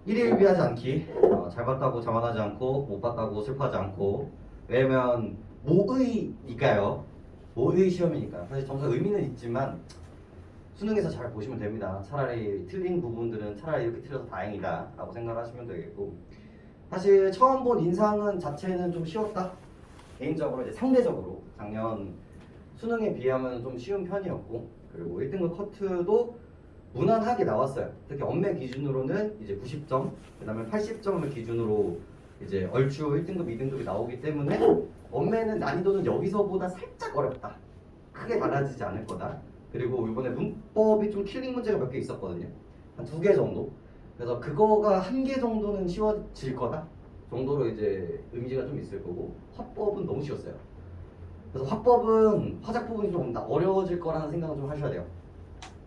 일희일비하지 않기, 잘 봤다고 자만하지 않고 못 봤다고 슬퍼하지 않고. 왜냐면 모의니까요. 모의 시험이니까 사실 점수 의미는 있지만 수능에서 잘 보시면 됩니다. 차라리 틀린 부분들은 차라리 이렇게 틀려서 다행이다 라고 생각하시면 되겠고, 사실 처음 본 인상은 자체는 좀 쉬웠다. 개인적으로 이제 상대적으로 작년 수능에 비하면 좀 쉬운 편이었고, 그리고 1등급 커트도 무난하게 나왔어요. 특히 엄매 기준으로는 이제 90점, 그 다음에 80점을 기준으로 이제 얼추 1등급, 2등급이 나오기 때문에 엄매는 난이도는 여기서보다 살짝 어렵다. 크게 달라지지 않을 거다. 그리고 이번에 문법이 좀 킬링 문제가 몇 개 있었거든요. 한 2개 정도. 그래서 그거가 1개 정도는 쉬워질 거다 정도로 이제 의미가 좀 있을 거고, 화법은 너무 쉬웠어요. 그래서 화법은 화작 부분이 조금 더 어려워질 거라는 생각을 좀 하셔야 돼요.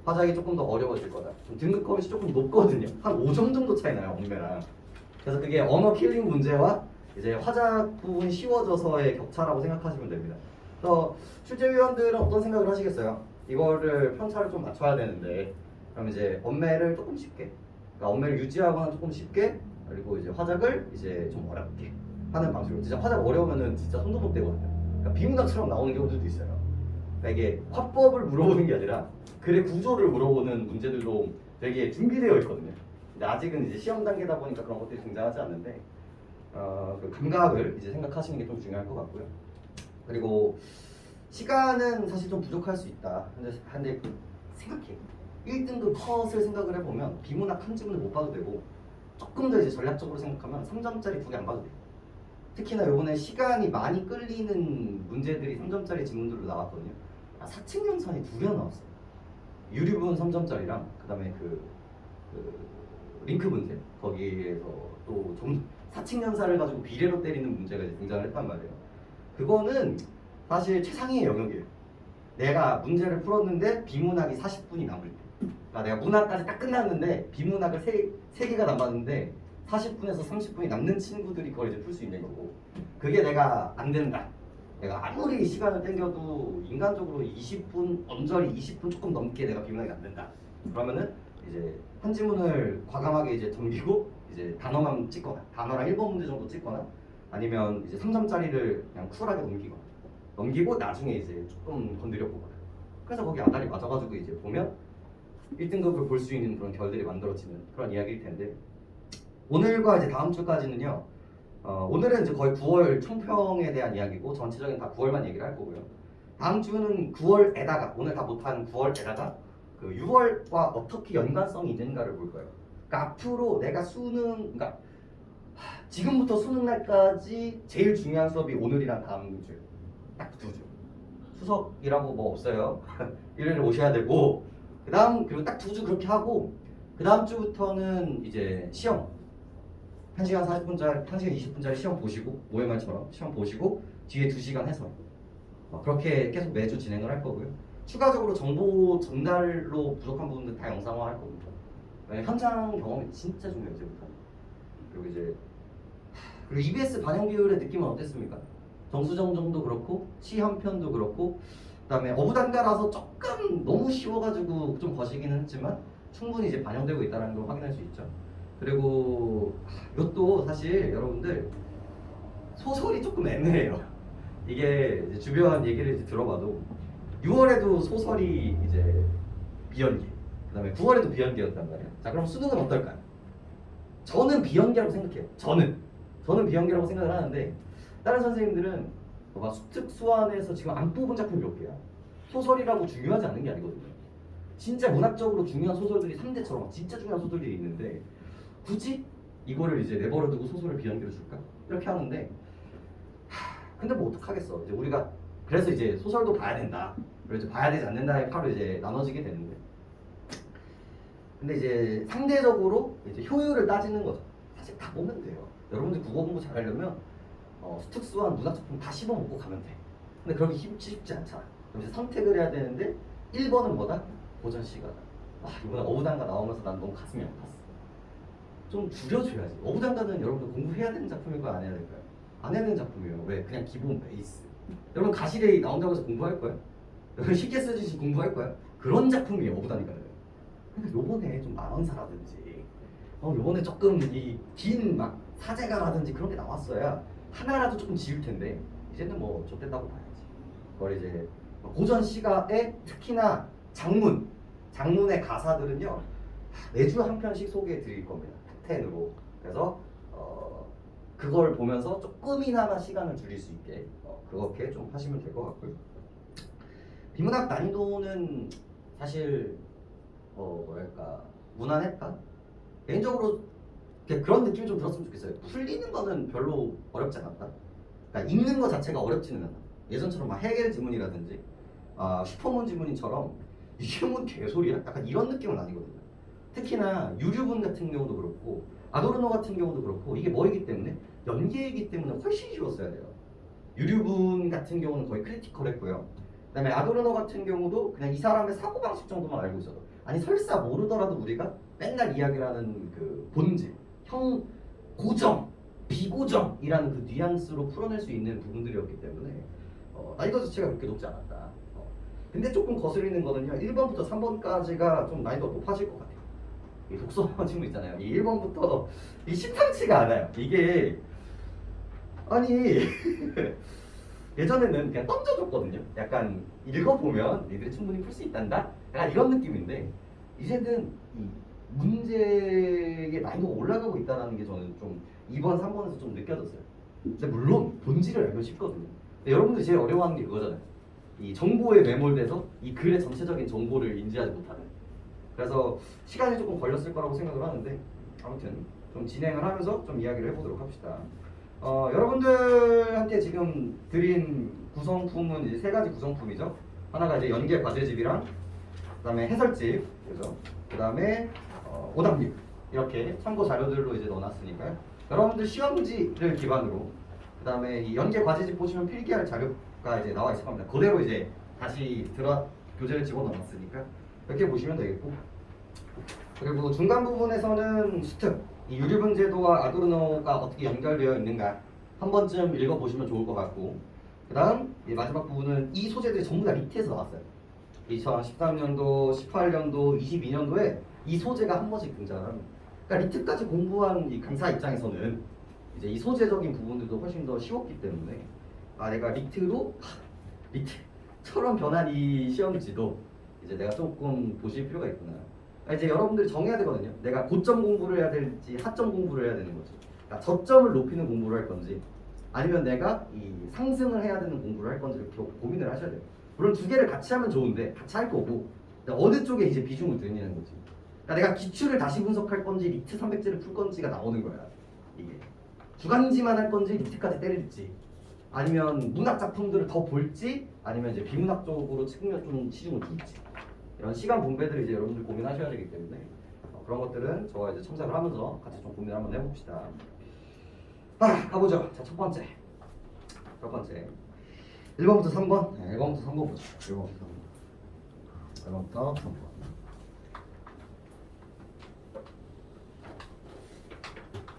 화작이 조금 더 어려워질 거다. 좀 등급컷이 조금 높거든요. 한 5점 정도 차이 나요, 엄매랑. 그래서 그게 언어 킬링 문제와 이제 화작 부분이 쉬워져서의 격차라고 생각하시면 됩니다. 그래서 출제위원들은 어떤 생각을 하시겠어요? 이거를 편차를 좀 맞춰야 되는데, 그럼 이제 엄매를 조금 쉽게, 그러니까 엄매를 유지하거나 조금 쉽게, 그리고 이제 화작을 이제 좀 어렵게 하는 방식으로. 진짜 화작 어려우면은 진짜 손도 못 대거든요. 그러니까 비문학처럼 나오는 경우들도 있어요. 그러니까 이게 화법을 물어보는 게 아니라 글의 구조를 물어보는 문제들도 되게 준비되어 있거든요. 근데 아직은 이제 시험 단계다 보니까 그런 것들이 등장하지 않는데, 그 감각을 이제 생각하시는 게 좀 중요할 것 같고요. 그리고 시간은 사실 좀 부족할 수 있다. 근데 생각해. 1등급 컷을 생각을 해보면 비문학 한 지문을 못 봐도 되고, 조금 더 이제 전략적으로 생각하면 3점짜리 2개 안 봐도 돼요. 특히나 요번에 시간이 많이 끌리는 문제들이 3점짜리 지문들로 나왔거든요. 사칙연산이 2개나 나왔어요. 유리분 3점짜리랑 그 다음에 그 링크 문제, 거기에서 또 사칙연산을 가지고 비례로 때리는 문제가 이제 등장을 했단 말이에요. 그거는 사실 최상위의 영역이에요. 내가 문제를 풀었는데 비문학이 40분이 남을 때, 그러니까 내가 문학까지 딱 끝났는데 비문학을 3개가 남았는데 40분에서 30분이 남는 친구들이 그걸 이제 풀 수 있는 거고, 그게 내가 안 된다. 내가 아무리 시간을 땡겨도 인간적으로 20분, 언저리 20분 조금 넘게 내가 비문학이 안 된다. 그러면은 이제 한 지문을 과감하게 이제 넘기고 이제 단어만 찍거나, 단어랑 1번 문제 정도 찍거나, 아니면 이제 3점짜리를 그냥 쿨하게 넘기고 나중에 이제 조금 건드려 보거나. 그래서 거기 아다리 맞아가지고 이제 보면 1등급을 볼 수 있는 그런 결들이 만들어지는 그런 이야기일 텐데, 오늘과 이제 다음 주까지는요. 오늘은 이제 거의 9월 총평에 대한 이야기고, 전체적인 다 9월만 얘기를 할 거고요. 다음 주는 9월에다가, 오늘 다 못한 9월에다가 그 6월과 어떻게 연관성이 있는가를 볼 거예요. 그러니까 앞으로 내가 그러니까 지금부터 수능 날까지 제일 중요한 수업이 오늘이랑 다음 주, 딱 2주. 수석이라고 뭐 없어요. 일요일에 오셔야 되고, 그리고 딱 2주 그렇게 하고, 그 다음 주부터는 이제 시험 1시간 40분짜리, 1시간 20분짜리 시험 보시고, OMR처럼 시험 보시고 뒤에 2시간 해서 그렇게 계속 매주 진행을 할 거고요. 추가적으로 정보 전달로 부족한 부분들 다 영상화 할 겁니다. 현장 경험이 진짜 중요해요, 이제부터. 그리고 EBS 반영 비율의 느낌은 어땠습니까? 정수정정도 그렇고 시한편도 그렇고, 그다음에 어부단가라서 조금 너무 쉬워가지고 좀 거시기는 했지만 충분히 이제 반영되고 있다는 걸 확인할 수 있죠. 그리고 이것도 사실 여러분들 소설이 조금 애매해요. 이게 이제 주변 얘기를 이제 들어봐도 6월에도 소설이 이제 비연기, 그다음에 9월에도 비연기였단 말이에요. 자, 그럼 수능은 어떨까요? 저는 비연기라고 생각해요. 저는 비연기라고 생각을 하는데, 다른 선생님들은 막 수특수안에서 지금 안 뽑은 작품이 몇 개야. 소설이라고 중요하지 않은 게 아니거든요. 진짜 문학적으로 중요한 소설들이 3대처럼 진짜 중요한 소설들이 있는데, 굳이 이거를 이제 내버려두고 소설을 비연기로 줄까? 이렇게 하는데, 근데 뭐 어떡하겠어. 이제 우리가 그래서 이제 소설도 봐야 된다, 그리고 이제 봐야 되지 않는다의 파로 이제 나눠지게 되는데, 근데 이제 상대적으로 이제 효율을 따지는 거죠. 사실 다 보면 돼요. 여러분들 국어 공부 잘하려면 수특수한 문학 작품 다 씹어먹고 가면 돼. 근데 그렇게 쉽지 않잖아. 그럼 이제 선택을 해야 되는데, 1번은 뭐다? 고전 시가다. 이번에 어부단가 나오면서 난 너무 가슴이 아팠어. 좀 줄여줘야지. 어부단가는 여러분들 공부해야 되는 작품일까요? 안 해야 될까요? 안 해야 되는 작품이에요. 왜? 그냥 기본 베이스. 여러분 가시레이 나온다고 해서 공부할 거예요? 여러분 쉽게 쓰듯이 공부할 거예요? 그런 작품이에요, 어부단가는. 그러니까 요번에 좀 만원사라든지 요번에 조금 이 긴 막 사제가라든지 그런 게 나왔어야 하나라도 조금 지울 텐데 이제는 뭐 좆됐다고 봐야지. 그걸 이제 고전 시가에 특히나 장문의 가사들은요 매주 한 편씩 소개해 드릴 겁니다. 탑10으로. 그래서 그걸 보면서 조금이나마 시간을 줄일 수 있게 그렇게 좀 하시면 될 것 같고요. 비문학 난이도는 사실 뭐랄까 무난했다. 개인적으로 그런 느낌이 좀 들었으면 좋겠어요. 풀리는 거는 별로 어렵지 않았다. 그러니까 읽는 거 자체가 어렵지는 않아. 예전처럼 막 해겔 지문이라든지 슈퍼문 지문인처럼 이게 뭔 개소리야? 약간 이런 느낌은 아니거든요. 특히나 유류분 같은 경우도 그렇고 아도르노 같은 경우도 그렇고 이게 뭐이기 때문에 연계이기 때문에 훨씬 쉬웠어야 돼요. 유류분 같은 경우는 거의 크리티컬했고요. 그다음에 아도르노 같은 경우도 그냥 이 사람의 사고방식 정도만 알고 있어도 아니 설사 모르더라도 우리가 맨날 이야기를 하는 그 본질, 고정, 비고정이라는 그 뉘앙스로 풀어낼 수 있는 부분들이었기 때문에 난이도 자체가 그렇게 높지 않았다. 근데 조금 거슬리는 거는요 1번부터 3번까지가 좀 난이도가 높아질 것 같아요. 이 독서 질문 있잖아요. 이 1번부터 이 심상치가 않아요. 이게 아니 예전에는 그냥 던져줬거든요. 약간 읽어보면 니들이 충분히 풀 수 있단다? 약간 이런 느낌인데 이제는 이 문제의 난이도가 올라가고 있다는 게 저는 좀 2번, 3번에서 좀 느껴졌어요. 근데 물론 본질을 알면 쉽거든요. 근데 여러분들이 제일 어려워하는 게 그거잖아요. 이 정보에 매몰돼서 이 글의 전체적인 정보를 인지하지 못하는. 그래서 시간이 조금 걸렸을 거라고 생각을 하는데 아무튼 좀 진행을 하면서 좀 이야기를 해보도록 합시다. 여러분들한테 지금 드린 구성품은 이제 세 가지 구성품이죠. 하나가 이제 연계 과제집이랑 그다음에 해설집, 그죠? 그다음에 오답률 이렇게 참고 자료들로 이제 넣어놨으니까요. 여러분들 시험지를 기반으로 그다음에 이 연계 과제집 보시면 필기할 자료가 이제 나와 있을 겁니다. 그대로 이제 다시 교재를 집어넣었으니까 이렇게 보시면 되겠고. 그리고 중간 부분에서는 수특, 이 유리분 제도와 아도르노가 어떻게 연결되어 있는가 한 번쯤 읽어보시면 좋을 것 같고, 그 다음 마지막 부분은 이 소재들이 전부 다 리트에서 나왔어요. 2013년도, 18년도, 22년도에 이 소재가 한 번씩 등장합니다. 그러니까 리트까지 공부한 이 강사 입장에서는 이제 이 소재적인 부분들도 훨씬 더 쉬웠기 때문에 내가 리트처럼 변한 이 시험지도 이제 내가 조금 보실 필요가 있구나. 이제 여러분들이 정해야 되거든요. 내가 고점 공부를 해야 될지 하점 공부를 해야 되는 거지. 그러니까 저점을 높이는 공부를 할 건지 아니면 내가 이 상승을 해야 되는 공부를 할 건지 이렇게 고민을 하셔야 돼요. 물론 두 개를 같이 하면 좋은데 같이 할 거고 어느 쪽에 이제 비중을 두느냐는 거지. 그러니까 내가 기출을 다시 분석할 건지 리트 300지를 풀 건지가 나오는 거야. 이게 주간지만 할 건지 리트까지 때릴지 아니면 문학 작품들을 더 볼지 아니면 이제 비문학 쪽으로 측면 좀 치중을 둘지 이런 시간 분배들을 이제 여러분들 고민하셔야 되기 때문에 그런 것들은 저와 이제 첨삭을 하면서 같이 좀 고민을 한번 해봅시다. 가보죠. 자, 첫 번째 1번부터 3번. 네, 1번부터 3번 보죠. 1번부터 3번.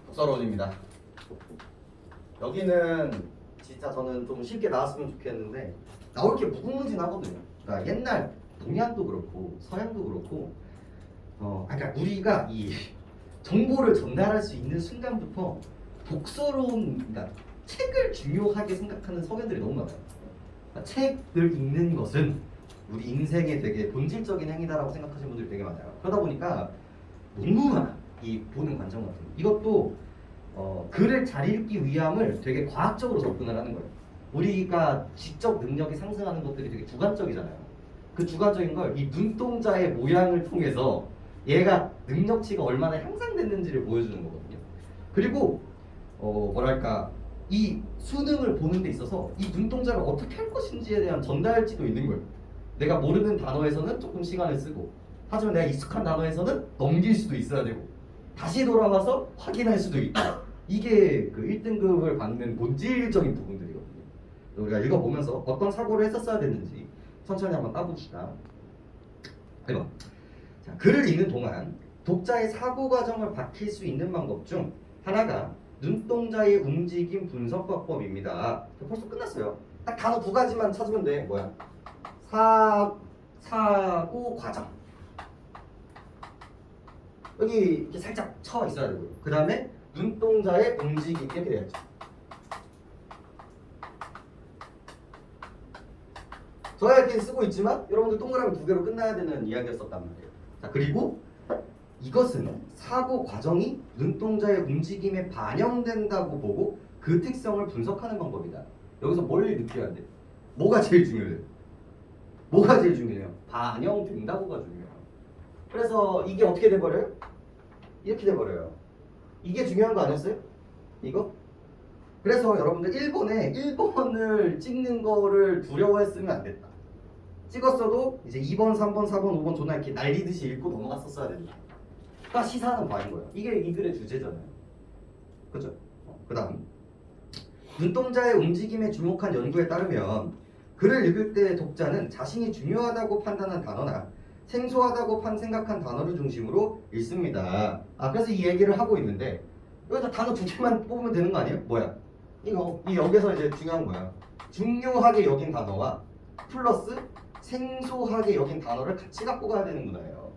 독서론입니다. 여기는 진짜 저는 좀 쉽게 나왔으면 좋겠는데 나올 게 무궁무진하거든요. 그러니까 옛날 동양도 그렇고 서양도 그렇고 그러니까 우리가 이 정보를 전달할 수 있는 순간부터 독서론, 그러니까 책을 중요하게 생각하는 서견들이 너무 많아요. 그러니까 책을 읽는 것은 우리 인생의 되게 본질적인 행위다라고 생각하시는 분들이 되게 많아요. 그러다 보니까 너무 많아. 이 보는 관점 같은 거. 이것도 글을 잘 읽기 위함을 되게 과학적으로 접근을 하는 거예요. 우리가 지적 능력이 상승하는 것들이 되게 주관적이잖아요. 그 주관적인 걸 이 눈동자의 모양을 통해서 얘가 능력치가 얼마나 향상됐는지를 보여주는 거거든요. 그리고 뭐랄까 이 수능을 보는 데 있어서 이 눈동자를 어떻게 할 것인지에 대한 전달지도 있는 거예요. 내가 모르는 단어에서는 조금 시간을 쓰고 하지만 내가 익숙한 단어에서는 넘길 수도 있어야 되고 다시 돌아와서 확인할 수도 있다. 이게 그 1등급을 받는 본질적인 부분들이거든요. 우리가 읽어보면서 어떤 사고를 했었어야 됐는지 천천히 한번 따봅시다. 1번. 자, 글을 읽는 동안 독자의 사고 과정을 밝힐 수 있는 방법 중 하나가 눈동자의 움직임 분석법입니다. 벌써 끝났어요. 딱 단어 두 가지만 찾으면 돼. 뭐야? 사고 과정. 여기 이렇게 살짝 쳐 있어야 되고요. 그 다음에 눈동자의 움직임 이렇게 돼야죠. 저야 이렇게 쓰고 있지만 여러분들 동그라미 두 개로 끝나야 되는 이야기였었단 말이에요. 자, 그리고 이것은 사고 과정이 눈동자의 움직임에 반영된다고 보고 그 특성을 분석하는 방법이다. 여기서 뭘 느껴야 돼? 뭐가 제일 중요해요? 뭐가 제일 중요해요? 반영된다고가 중요해요. 그래서 이게 어떻게 돼버려요? 이렇게 돼버려요. 이게 중요한 거 아니었어요? 이거? 그래서 여러분들 1번을 찍는 거를 두려워했으면 안 됐다. 찍었어도 이제 2번, 3번, 4번, 5번 존나 이렇게 날리듯이 읽고 넘어갔었어야 된다. 딱 시사하는 바인 거예요. 이게 이 글의 주제잖아요. 그죠? 그 다음 눈동자의 움직임에 주목한 연구에 따르면 글을 읽을 때 독자는 자신이 중요하다고 판단한 단어나 생소하다고 생각한 단어를 중심으로 읽습니다. 그래서 이 얘기를 하고 있는데 여기서 단어 두 개만 뽑으면 되는 거 아니에요? 뭐야? 이 여기서 이제 중요한 거야. 중요하게 여긴 단어와 플러스 생소하게 여긴 단어를 같이 갖고 가야 되는 문화예요.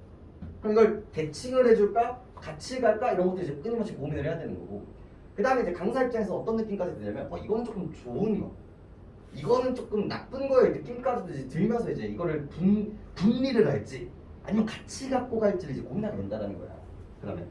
그럼 이걸 대칭을 해줄까? 같이 갈까? 이런 것도 이제 끊임없이 고민을 해야 되는 거고. 그 다음에 이제 강사 입장에서 어떤 느낌까지 드냐면 이거는 조금 좋은 거, 이거는 조금 나쁜 거의 느낌까지도 이제 들면서 이제 이거를 분리를 할지 아니면 같이 갖고 갈지를 이제 고민하게 된다는 거야. 그 다음에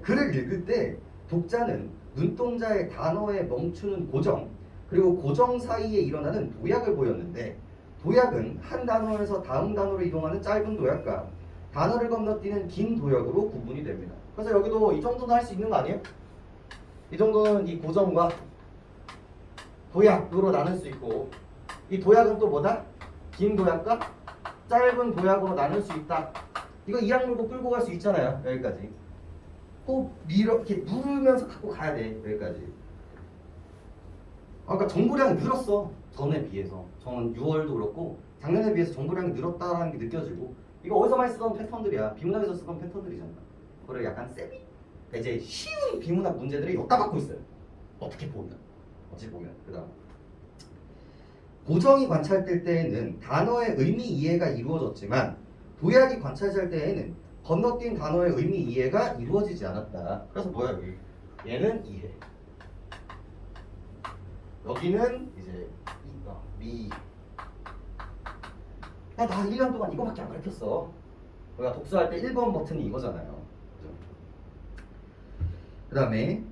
글을 읽을 때 독자는 눈동자의 단어에 멈추는 고정 그리고 고정 사이에 일어나는 도약을 보였는데 도약은 한 단어에서 다음 단어로 이동하는 짧은 도약과 단어를 건너뛰는 긴 도약으로 구분이 됩니다. 그래서 여기도 이 정도는 할 수 있는 거 아니에요? 이 정도는 이 고정과 도약으로 나눌 수 있고 이 도약은 또 뭐다? 긴 도약과 짧은 도약으로 나눌 수 있다. 이거 이악 물고 끌고 갈 수 있잖아요. 여기까지. 꼭 이렇게 누르면서 갖고 가야 돼. 여기까지. 그러니까 정보량이 늘었어. 전에 비해서. 전 6월도 그렇고 작년에 비해서 정보량이 늘었다는 게 느껴지고 이거 어디서 많이 쓰던 패턴들이야. 비문학에서 쓰던 패턴들이잖아. 그걸 약간 세비 이제 쉬운 비문학 문제들이 여기다 갖고 있어요. 어떻게 보면. 그 다음 고정이 관찰될 때에는 단어의 의미 이해가 이루어졌지만 도약이 관찰될 때에는 건너뛴 단어의 의미 이해가 이루어지지 않았다. 그래서 뭐야 여기? 얘는 이해. 여기는 이제 미. 나 1년 동안 이거밖에 안 가르쳤어. 우리가 독서할 때 1번 버튼이 이거잖아요. 그 다음에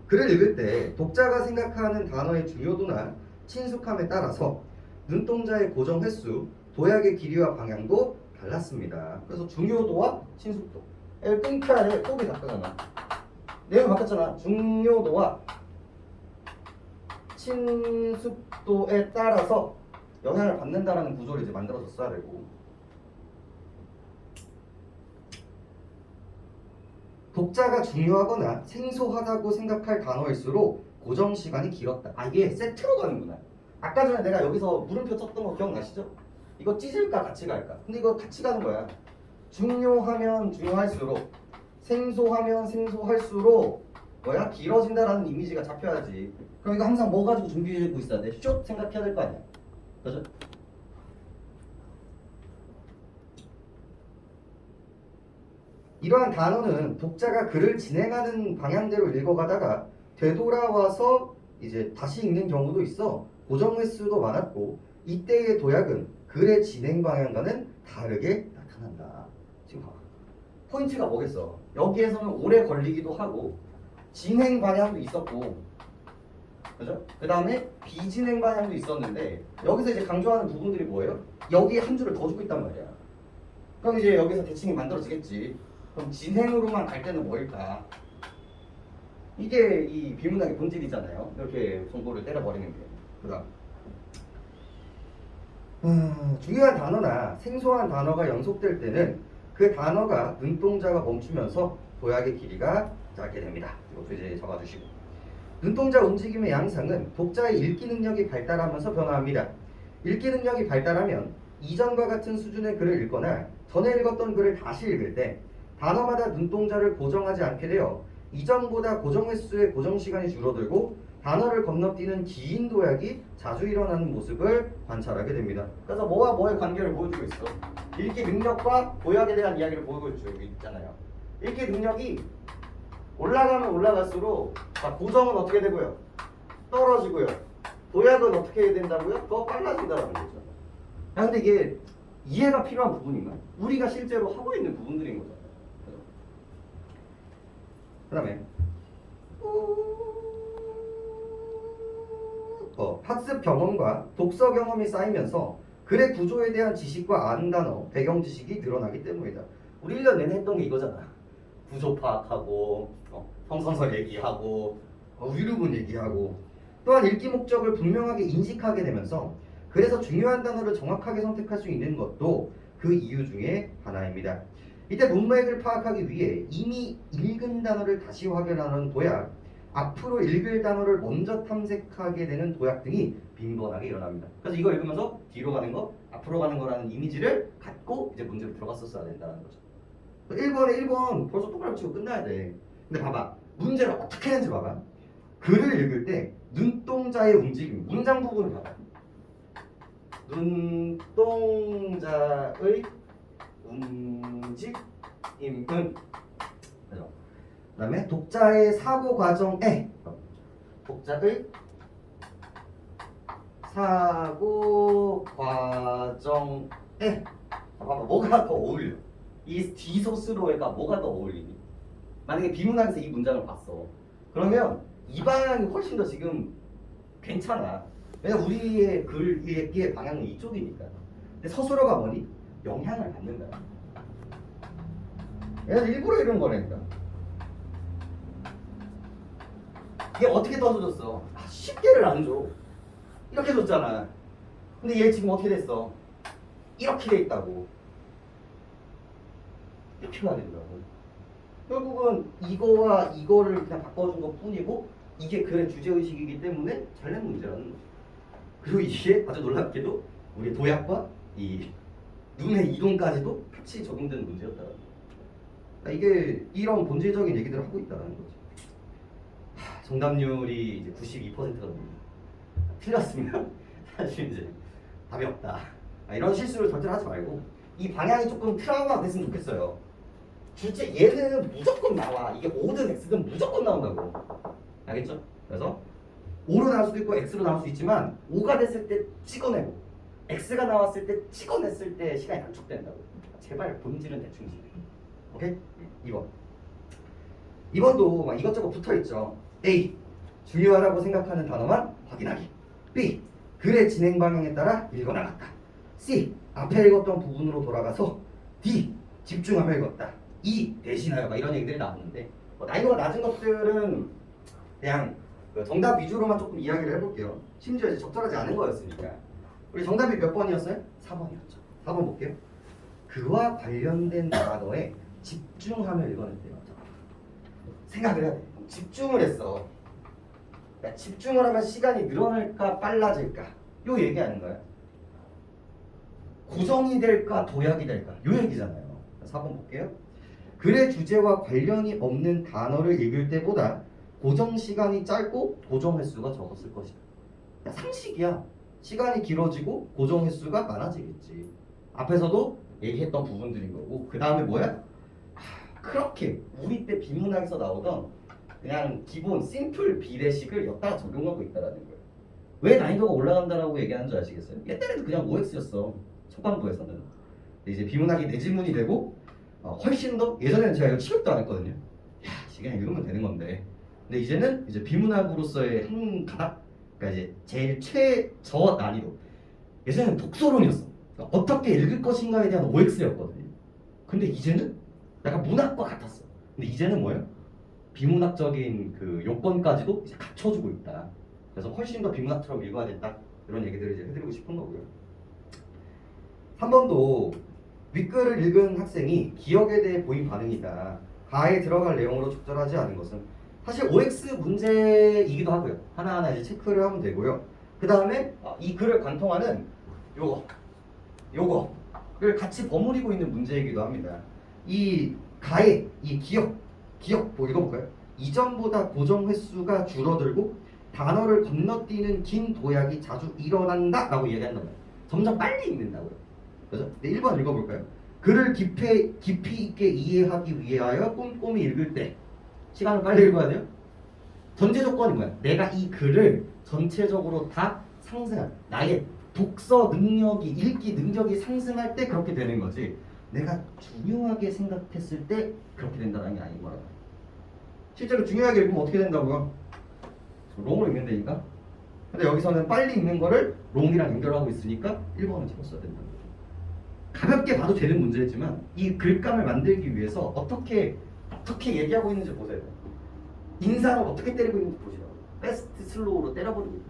글을 읽을 때 독자가 생각하는 단어의 중요도나 친숙함에 따라서 눈동자의 고정 횟수, 도약의 길이와 방향도 달랐습니다. 그래서 중요도와 친숙도. 이걸 끊겨야 돼. 속이 바뀌잖아. 내용 바뀌었잖아. 중요도와 친숙도에 따라서 영향을 받는다라는 구조를 이제 만들어줬어야 되고 독자가 중요하거나 생소하다고 생각할 단어일수록 고정 시간이 길었다. 이게 세트로 가는구나. 아까 전에 내가 여기서 물음표 썼던 거 기억나시죠? 이거 찢을까 같이 갈까? 근데 이거 같이 가는 거야. 중요하면 중요할수록 생소하면 생소할수록 뭐야? 길어진다라는 이미지가 잡혀야지. 그럼 이거 항상 뭐 가지고 준비하고 있어야 돼? 숏 생각해야 될 거 아니야. 그죠? 이러한 단어는 독자가 글을 진행하는 방향대로 읽어가다가 되돌아와서 이제 다시 읽는 경우도 있어 고정 횟수도 많았고 이때의 도약은 글의 진행 방향과는 다르게 나타난다. 지금 봐봐. 포인트가 뭐겠어? 여기에서는 오래 걸리기도 하고 진행 방향도 있었고 그죠? 그 다음에 비진행 방향도 있었는데 여기서 이제 강조하는 부분들이 뭐예요? 여기에 한 줄을 더 주고 있단 말이야. 그럼 이제 여기서 대칭이 만들어지겠지. 그럼 진행으로만 갈 때는 뭐일까? 이게 이 비문학의 본질이잖아요. 이렇게 정보를 때려버리는 게. 그다음 중요한 단어나 생소한 단어가 연속될 때는 그 단어가 눈동자가 멈추면서 도약의 길이가 짧게 됩니다. 이것도 이제 적어주시고 눈동자 움직임의 양상은 독자의 읽기 능력이 발달하면서 변화합니다. 읽기 능력이 발달하면 이전과 같은 수준의 글을 읽거나 전에 읽었던 글을 다시 읽을 때 단어마다 눈동자를 고정하지 않게 되어 이전보다 고정 횟수의 고정 시간이 줄어들고 단어를 건너뛰는 긴 도약이 자주 일어나는 모습을 관찰하게 됩니다. 그래서 뭐와 뭐의 관계를 보여주고 있어? 읽기 능력과 도약에 대한 이야기를 보고 있죠. 여기 있잖아요. 읽기 능력이 올라가면 올라갈수록 고정은 어떻게 되고요? 떨어지고요. 도약은 어떻게 해야 된다고요? 더 빨라진다는 거죠. 근데 이게 이해가 필요한 부분인가? 우리가 실제로 하고 있는 부분들인 거죠. 그 다음에 학습 경험과 독서 경험이 쌓이면서 글의 구조에 대한 지식과 아는 단어, 배경 지식이 늘어나기 때문이다. 우리 1년 내내 했던 게 이거잖아. 구조 파악하고 성선설 얘기하고 위루문 얘기하고 또한 읽기 목적을 분명하게 인식하게 되면서 그래서 중요한 단어를 정확하게 선택할 수 있는 것도 그 이유 중에 하나입니다. 이때 문맥을 파악하기 위해 이미 읽은 단어를 다시 확인하는 도약, 앞으로 읽을 단어를 먼저 탐색하게 되는 도약 등이 빈번하게 일어납니다. 그래서 이거 읽으면서 뒤로 가는 거, 앞으로 가는 거라는 이미지를 갖고 이제 문제로 들어갔었어야 된다는 거죠. 1번에 1번 벌써 똑바로 치고 끝나야 돼. 근데 봐봐. 문제를 어떻게 하는지 봐봐. 글을 읽을 때 눈동자의 움직임, 문장 부분을 봐봐. 눈동자의 움직임은 그죠? 그 다음에 독자의 사고 과정에 독자의 사고 과정에 봐봐 뭐가 더 어울려? 이 뒤소스로가 뭐가 더 어울리니? 만약에 비문학에서 이 문장을 봤어. 그러면 이 방향이 훨씬 더 지금 괜찮아. 왜냐면 우리의 글 읽기의 방향은 이쪽이니까. 근데 서술어가 뭐니? 영향을 받는 거야. 얘는 일부러 이런 거라니까. 얘 어떻게 떠줘줬어? 10개를 안 줘. 이렇게 줬잖아. 근데 얘 지금 어떻게 됐어? 이렇게 돼 있다고. 이렇게 가야 되더라고. 결국은 이거와 이거를 그냥 바꿔준 것 뿐이고 이게 글의 주제의식이기 때문에 잘낸 문제라는 거죠. 그리고 이게 아주 놀랍게도 우리 도약과 이 눈의 이동까지도 같이 적용되는 문제였다는 거죠. 그러니까 이게 이런 본질적인 얘기들을 하고 있다는 거죠. 정답률이 이제 92%거든요. 틀렸습니다. 사실 이제 답이 없다. 이런 실수를 절대 하지 말고 이 방향이 조금 트라우마가 됐으면 좋겠어요. 둘째 얘는 무조건 나와. 이게 O든 X든 무조건 나온다고. 알겠죠? 그래서 O로 나올 수도 있고 X로 나올 수 있지만 O가 됐을 때 찍어내고 X가 나왔을 때 찍어냈을 때 시간이 단축된다고. 제발 본질은 대충 지내. 오케이? 2번. 2번도 막 이것저것 붙어있죠. A. 중요하다고 생각하는 단어만 확인하기. B. 글의 진행 방향에 따라 읽어나갔다. C. 앞에 읽었던 부분으로 돌아가서 D. 집중하며 읽었다. E. 대신하여 막 이런 얘기들이 나왔는데 난이도가 낮은 것들은 그냥 정답 위주로만 조금 이야기를 해볼게요. 심지어 이제 적절하지 않은 거였으니까. 우리 정답이 몇 번이었어요? 4번이었죠. 4번 볼게요. 그와 관련된 단어에 집중하며 읽어냈대요. 생각을 해야 돼. 집중을 했어. 그러니까 집중을 하면 시간이 늘어날까 빨라질까? 요 얘기하는 거야. 고정이 될까 도약이 될까? 요 얘기잖아요. 4번 볼게요. 글의 주제와 관련이 없는 단어를 읽을 때보다 고정 시간이 짧고 고정 횟수가 적었을 것이다. 상식이야. 시간이 길어지고 고정 횟수가 많아지겠지. 앞에서도 얘기했던 부분들인 거고 그 다음에 뭐야? 그렇게 우리 때 비문학에서 나오던 그냥 기본 심플 비례식을 여기다가 적용하고 있다라는 거예요. 왜 난이도가 올라간다라고 얘기하는 줄 아시겠어요? 옛날에도 그냥 OX였어. 초반부에서는. 근데 이제 비문학이 내지문이 되고 훨씬 더 예전에는 제가 이거 취급도 안 했거든요. 야, 그냥 읽으면 되는 건데. 근데 이제는 이제 비문학으로서의 한 가닥, 그러니까 이제 제일 최저 난이도. 예전에는 독서론이었어. 그러니까 어떻게 읽을 것인가에 대한 OX였거든요. 근데 이제는 약간 문학과 같았어. 근데 이제는 뭐예요? 비문학적인 그 요건까지도 이제 갖춰주고 있다. 그래서 훨씬 더 비문학처럼 읽어야 된다. 이런 얘기들을 이제 해드리고 싶은 거고요. 3번도 윗글을 읽은 학생이 기억에 대해 보인 반응이다. 가에 들어갈 내용으로 적절하지 않은 것은 사실 OX 문제이기도 하고요. 하나하나 이제 체크를 하면 되고요. 그 다음에 이 글을 관통하는 요거를 같이 버무리고 있는 문제이기도 합니다. 이 가의 이 기억 뭐 읽어볼까요? 이전보다 고정 횟수가 줄어들고 단어를 건너뛰는 긴 도약이 자주 일어난다 라고 얘기한단 말이에요. 점점 빨리 읽는다고요. 그죠? 네, 1번 읽어볼까요? 글을 깊이 있게 이해하기 위하여 꼼꼼히 읽을 때 시간을 빨리 읽어야 돼요. 전제 조건이 뭐야? 내가 이 글을 전체적으로 다 상승한 나의 독서 능력이 읽기 능력이 상승할 때 그렇게 되는 거지. 내가 중요하게 생각했을 때 그렇게 된다는 게 아닌 거라고. 실제로 중요하게 읽으면 어떻게 된다고요? 롱으로 읽는 데니까. 근데 여기서는 빨리 읽는 거를 롱이랑 연결하고 있으니까 1번을 찍었어야 된다. 가볍게 봐도 되는 문제지만 이 글감을 만들기 위해서 어떻게 얘기하고 있는지 보세요. 인상을 어떻게 때리고 있는지 보시라고. 베스트 슬로우로 때려버리고 있다.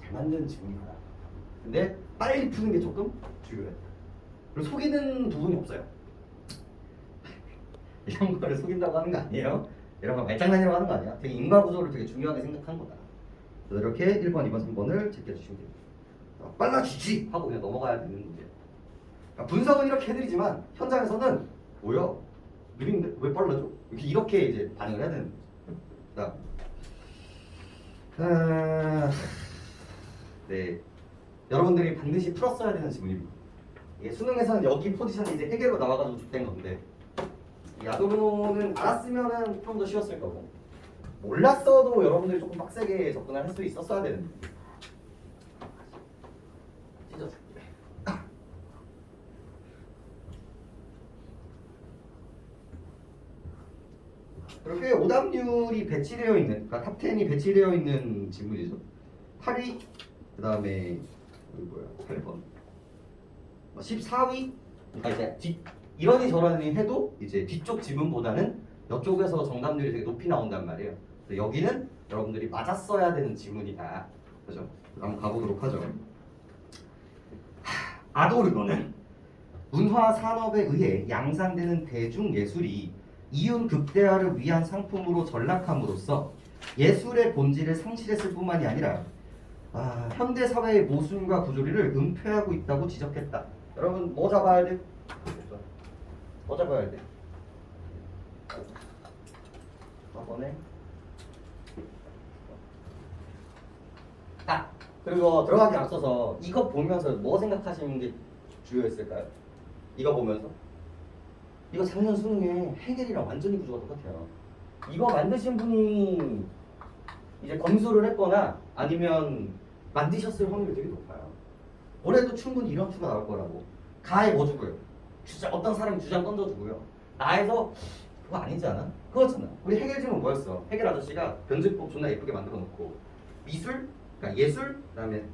잘 만드는 지문이다. 근데 빨리 푸는 게 조금 중요해. 그리고 속이는 부분이 없어요. 이런 거를 속인다고 하는 거 아니에요. 이런 거 말장난이라고 하는 거 아니야. 되게 인과 구조를 되게 중요하게 생각한 거다. 그래서 이렇게 1번, 2번, 3번을 제껴주시면 됩니다. 빨라지지 하고 그냥 넘어가야 되는 문제. 그러니까 분석은 이렇게 해드리지만 현장에서는 뭐야? 느린데 왜 빨라져? 이렇게 이제 반응을 해야 되는 거죠. 네, 여러분들이 반드시 풀었어야 되는 지문입니다. 이게 수능에서는 여기 포지션이 이제 해결로 나와가지고 된 건데 이 아도르노는 알았으면은 좀 더 쉬웠을 거고 몰랐어도 여러분들이 조금 빡세게 접근을 할 수 있었어야 되는데. 찢어줄게. 이렇게 오답률이 배치되어 있는, 그러니까 탑 10이 배치되어 있는 지문이죠. 8위, 그 다음에 여기 뭐야, 8번, 14위. 그러니까 이제 이러니 저러니 해도 이제 뒤쪽 지문보다는 이쪽에서 정답률이 되게 높이 나온단 말이에요. 그래서 여기는 여러분들이 맞았어야 되는 지문이다. 그죠? 한번 가보도록 하죠. 아도르노는 문화 산업에 의해 양산되는 대중예술이 이윤 극대화를 위한 상품으로 전락함으로써 예술의 본질을 상실했을 뿐만이 아니라 현대 사회의 모순과 구조리를 은폐하고 있다고 지적했다. 여러분 뭐 잡아야 돼? 뭐 잡아야 돼? 4번에 그리고 들어가기 앞서서 이거 보면서 뭐 생각하시는 게 주요했을까요? 이거 보면서 이거 작년 수능에 해겔이랑 완전히 구조가 똑같아요. 이거 만드신 분이 이제 검수를 했거나 아니면 만드셨을 확률이 되게 높아요. 올해도 충분히 이런 투가 나올 거라고. 가에 뭐 주고요? 어떤 사람이 주장 던져주고요. 나에서 그거 아니지 않아? 그거잖아. 우리 해겔집은 뭐였어? 해겔 아저씨가 변증법 존나 예쁘게 만들어 놓고 미술, 그러니까 예술, 그다음에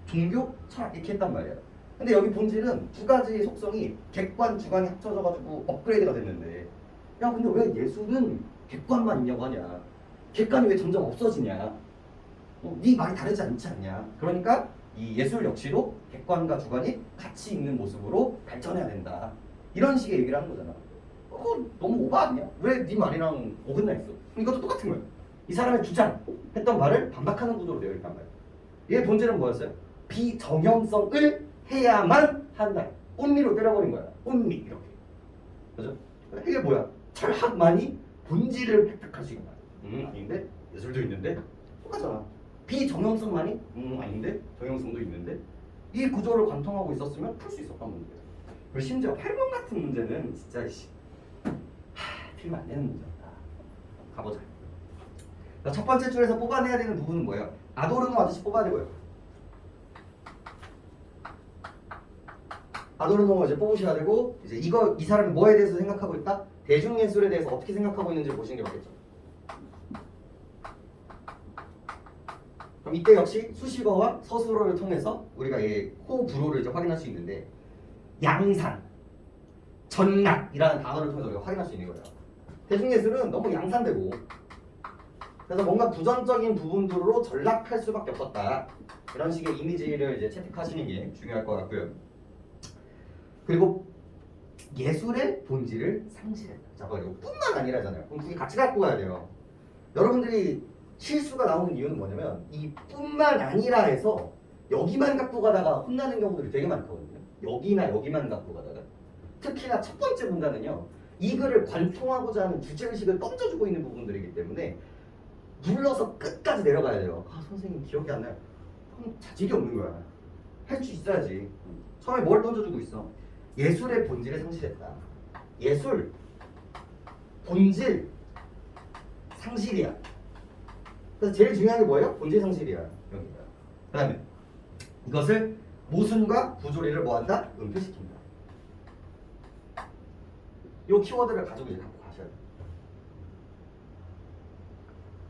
종교, 철학 이렇게 했단 말이야. 근데 여기 본질은 두 가지 속성이 객관, 주관이 합쳐져가지고 업그레이드가 됐는데 야 근데 왜 예술은 객관만 있냐고 하냐. 객관이 왜 점점 없어지냐. 네 말이 다르지 않지 않냐. 그러니까 이 예술 역시도 객관과 주관이 같이 있는 모습으로 발전해야 된다. 이런 식의 얘기를 하는 거잖아. 너무 오바 아니야? 왜 네 말이랑 어긋나 있어? 이것도 똑같은 거야. 이 사람의 주장 했던 말을 반박하는 구조로 되어 있단 말이야. 얘의 본질은 뭐였어요? 비정형성을 해야만 한다. 온리로 때려버린 거야. 온리 이렇게. 그죠? 이게 뭐야? 철학만이 본질을 획득할 수 있다. 아닌데? 예술도 있는데? 똑같잖아. 비정형성만이? 아닌데? 정형성도 있는데? 이 구조를 관통하고 있었으면 풀 수 있었단 문제야. 그리고 심지어 8번 같은 문제는 진짜 틀리면 안 되는 문제다. 가보자. 첫 번째 줄에서 뽑아내야 되는 부분은 뭐예요? 아도르노 아저씨 뽑아내고요. 아도르노 이제 뽑으셔야 되고 이제 이 사람이 뭐에 대해서 생각하고 있다? 대중예술에 대해서 어떻게 생각하고 있는지 보시는 게 맞겠죠. 그럼 이때 역시 수식어와 서술어를 통해서 우리가 이 호불호를 이제 확인할 수 있는데 양산, 전락이라는 단어를 통해서 우리가 확인할 수 있는 거예요. 대중예술은 너무 양산되고 그래서 뭔가 부정적인 부분들로 전락할 수밖에 없었다. 이런 식의 이미지를 이제 채택하시는 게 중요할 것 같고요. 그리고 예술의 본질을 상실했다. 자, 이거 뿐만 아니라잖아요. 그럼 그게 같이 갖고 가야 돼요. 여러분들이 실수가 나오는 이유는 뭐냐면 이 뿐만 아니라 해서 여기만 갖고 가다가 혼나는 경우들이 되게 많거든요. 여기나 여기만 갖고 가다가 특히나 첫 번째 문단은요. 이 글을 관통하고자 하는 주제의식을 던져주고 있는 부분들이기 때문에 눌러서 끝까지 내려가야 돼요. 선생님 기억이 안 나요. 그럼 자질이 없는 거야. 할 수 있어야지. 처음에 뭘 던져주고 있어? 예술의 본질을 상실했다. 예술, 본질, 상실이야. 그래서 제일 중요한 게 뭐예요? 본질 상실이야. 여기가. 그 다음에 이것을 모순과 부조리를 뭐한다? 은폐시킨다. 이 키워드를 가지고 이제 갖고 가셔야 돼요.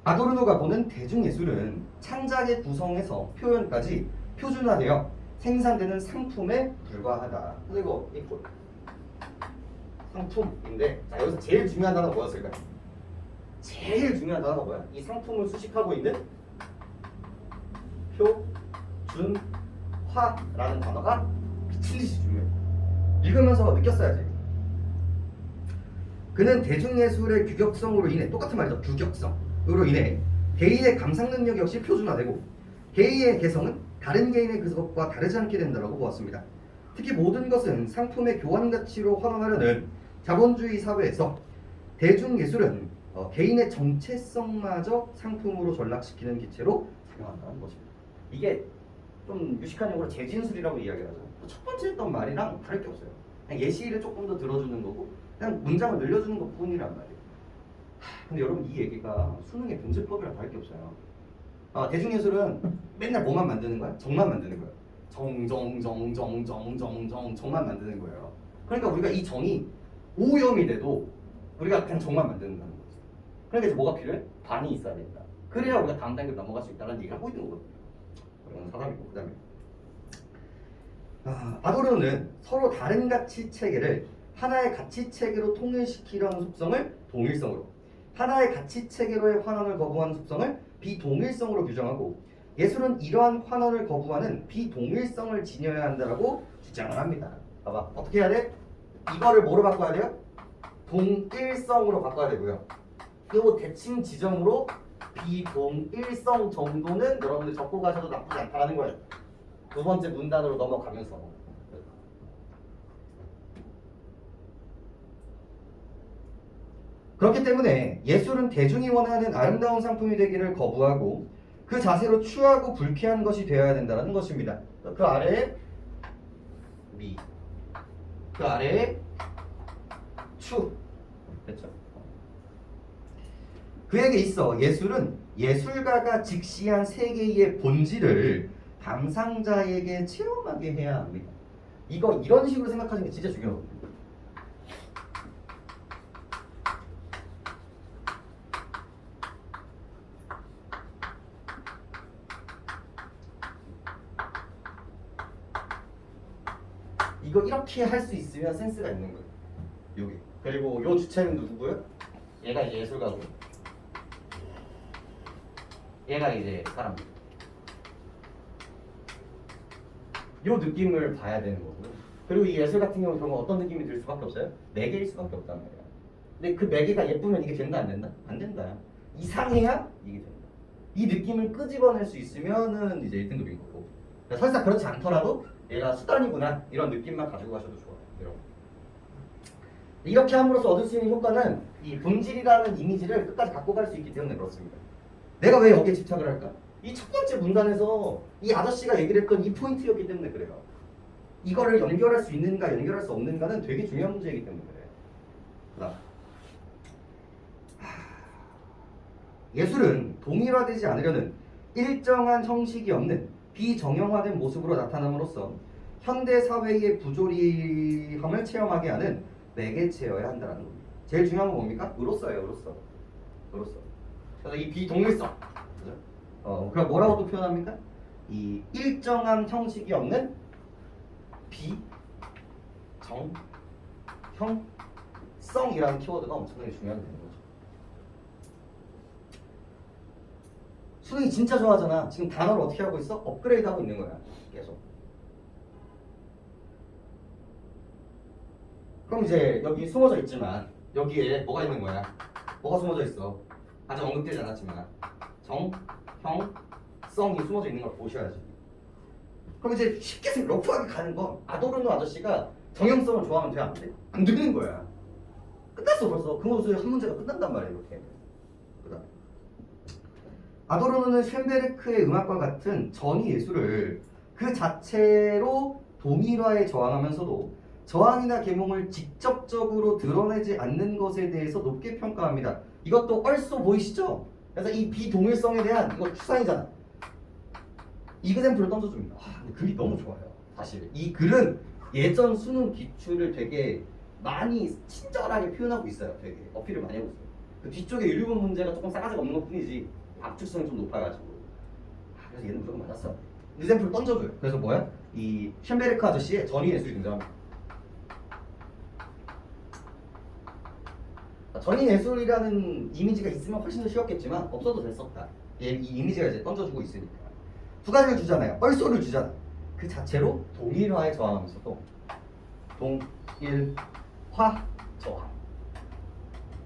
아도르노가 보는 대중예술은 창작의 구성에서 표현까지 표준화되어 생산되는 상품에 불과하다. 그리고 이거 상품인데, 자 여기서 제일 중요한 단어가 뭐였을까요? 제일 중요한 단어가 뭐야? 이 상품을 수식하고 있는 표준화라는 단어가 미친 듯이 중요해. 읽으면서 느꼈어야지. 그는 대중예술의 규격성으로 인해, 똑같은 말이죠. 규격성으로 인해 개인의 감상 능력 역시 표준화되고 개인의 개성은 다른 개인의 그것과 다르지 않게 된다고 보았습니다. 특히 모든 것은 상품의 교환 가치로 환원하려는 자본주의 사회에서 대중예술은 개인의 정체성마저 상품으로 전락시키는 기체로 작용한다는 것입니다. 이게 좀 유식한 용어로 재진술이라고 이야기를 하죠. 첫 번째 했던 말이랑 다를 게 없어요. 그냥 예시를 조금 더 들어주는 거고 그냥 문장을 늘려주는 것 뿐이란 말이에요. 근데 여러분 이 얘기가 수능의 문제법이랑 다를 게 없어요. 대중예술은 맨날 뭐만 만드는 거야? 정만 만드는 거야. 정만 만드는 거예요. 그러니까 우리가 이 정이 오염이 돼도 우리가 그냥 정만 만드는다는 거죠. 그러니까 이제 뭐가 필요해? 반이 있어야 된다. 그래야 우리가 다음 단계로 넘어갈 수 있다는 얘기를 하고 있는 거거든요. 그런 사람이고. 그 다음에 아도르노는 서로 다른 가치 체계를 하나의 가치 체계로 통일시키려는 속성을 동일성으로, 하나의 가치 체계로의 환원을 거부하는 속성을 비동일성으로 규정하고, 예술은 이러한 환원을 거부하는 비동일성을 지녀야 한다라고 주장을 합니다. 봐봐, 어떻게 해야 돼? 이거를 뭐로 바꿔야 돼요? 동일성으로 바꿔야 되고요. 그리고 대칭 지점으로 비동일성 정도는 여러분들 적고 가셔도 나쁘지 않다는 거예요. 두 번째 문단으로 넘어가면서. 그렇기 때문에 예술은 대중이 원하는 아름다운 상품이 되기를 거부하고 그 자세로 추하고 불쾌한 것이 되어야 된다는 것입니다. 그 아래에 미, 그 아래에 추. 됐죠? 그에게 있어 예술은 예술가가 직시한 세계의 본질을 감상자에게 체험하게 해야 합니다. 이거 이런 식으로 생각하시는 게 진짜 중요하거든요. 이거 이렇게 할 수 있으면 센스가 있는 거예요. 여기. 그리고 요 주체는 누구고요? 얘가 이제 예술가고, 얘가 이제 사람. 요 느낌을 봐야 되는 거고요. 그리고 이 예술 같은 경우는 그러면 어떤 느낌이 들 수밖에 없어요? 매개일 수밖에 없단 말이야. 근데 그 매개가 예쁘면 이게 된다 안 된다? 안 된다. 이상해야 이게 된다. 이 느낌을 끄집어낼 수 있으면은 이제 1등급인 거고. 그러니까 설사 그렇지 않더라도 얘가 수단이구나 이런 느낌만 가지고 가셔도 좋아요. 여러분. 이렇게 함으로써 얻을 수 있는 효과는 이 본질이라는 이미지를 끝까지 갖고 갈 수 있기 때문에 그렇습니다. 내가 왜 여기에 집착을 할까? 이 첫 번째 문단에서 이 아저씨가 얘기를 했던 이 포인트였기 때문에 그래요. 이거를 연결할 수 있는가 연결할 수 없는가는 되게 중요한 문제이기 때문에 그래요. 그다음 예술은 동일화되지 않으려는 일정한 형식이 없는 비정형화된 모습으로 나타남으로써 현대 사회의 부조리함을 체험하게 하는 매개체여야 한다는 겁니다. 제일 중요한 건 뭡니까? 으로써예요. 으로써. 그래서 이 비동일성, 그죠? 그럼 뭐라고도 표현합니까? 이 일정한 형식이 없는 비정형성이라는 키워드가 엄청나게 중요하게 되는 거죠. 수능이 진짜 좋아하잖아. 지금 단어를 어떻게 하고 있어? 업그레이드 하고 있는 거야. 계속. 그럼 이제 여기 숨어져 있지만 여기에 뭐가 있는 거야? 뭐가 숨어져 있어? 아직 언급되지 않았지만 정형성이 숨어져 있는 걸 보셔야지. 그럼 이제 쉽게 러프하게 가는 건 아도르노 아저씨가 정형성을 좋아하면 돼? 안 돼? 안 되는 거야. 끝났어 벌써. 그 모습에 한 문제가 끝난단 말이야 이렇게. 그다음 아도르노는 쇤베르크의 음악과 같은 전위 예술을 그 자체로 동일화에 저항하면서도 저항이나 계몽을 직접적으로 드러내지 않는 것에 대해서 높게 평가합니다. 이것도 얼쏘 보이시죠? 그래서 이 비동일성에 대한 이거 추상이잖아. 이그샘플을 던져줍니다. 근데 글이 너무 좋아요. 사실 이 글은 예전 수능 기출을 되게 많이 친절하게 표현하고 있어요. 되게 어필을 많이 하고 있어요. 그 뒤쪽에 일부 문제가 조금 싸가지가 없는 것 뿐이지 압축성이 좀 높아가지고 그래서 얘는 무조건 맞았어. 이샘플을 던져줘요. 그래서 뭐야? 이 쉔베르크 아저씨의 전위 예술이 등장합니다. 전위 예술이라는 이미지가 있으면 훨씬 더 쉬웠겠지만 없어도 됐었다. 이 이미지가 이제 던져주고 있으니까 두 가지를 주잖아요. 얼소를 주잖아. 그 자체로 동일화에 저항하면서도 동일화 저항.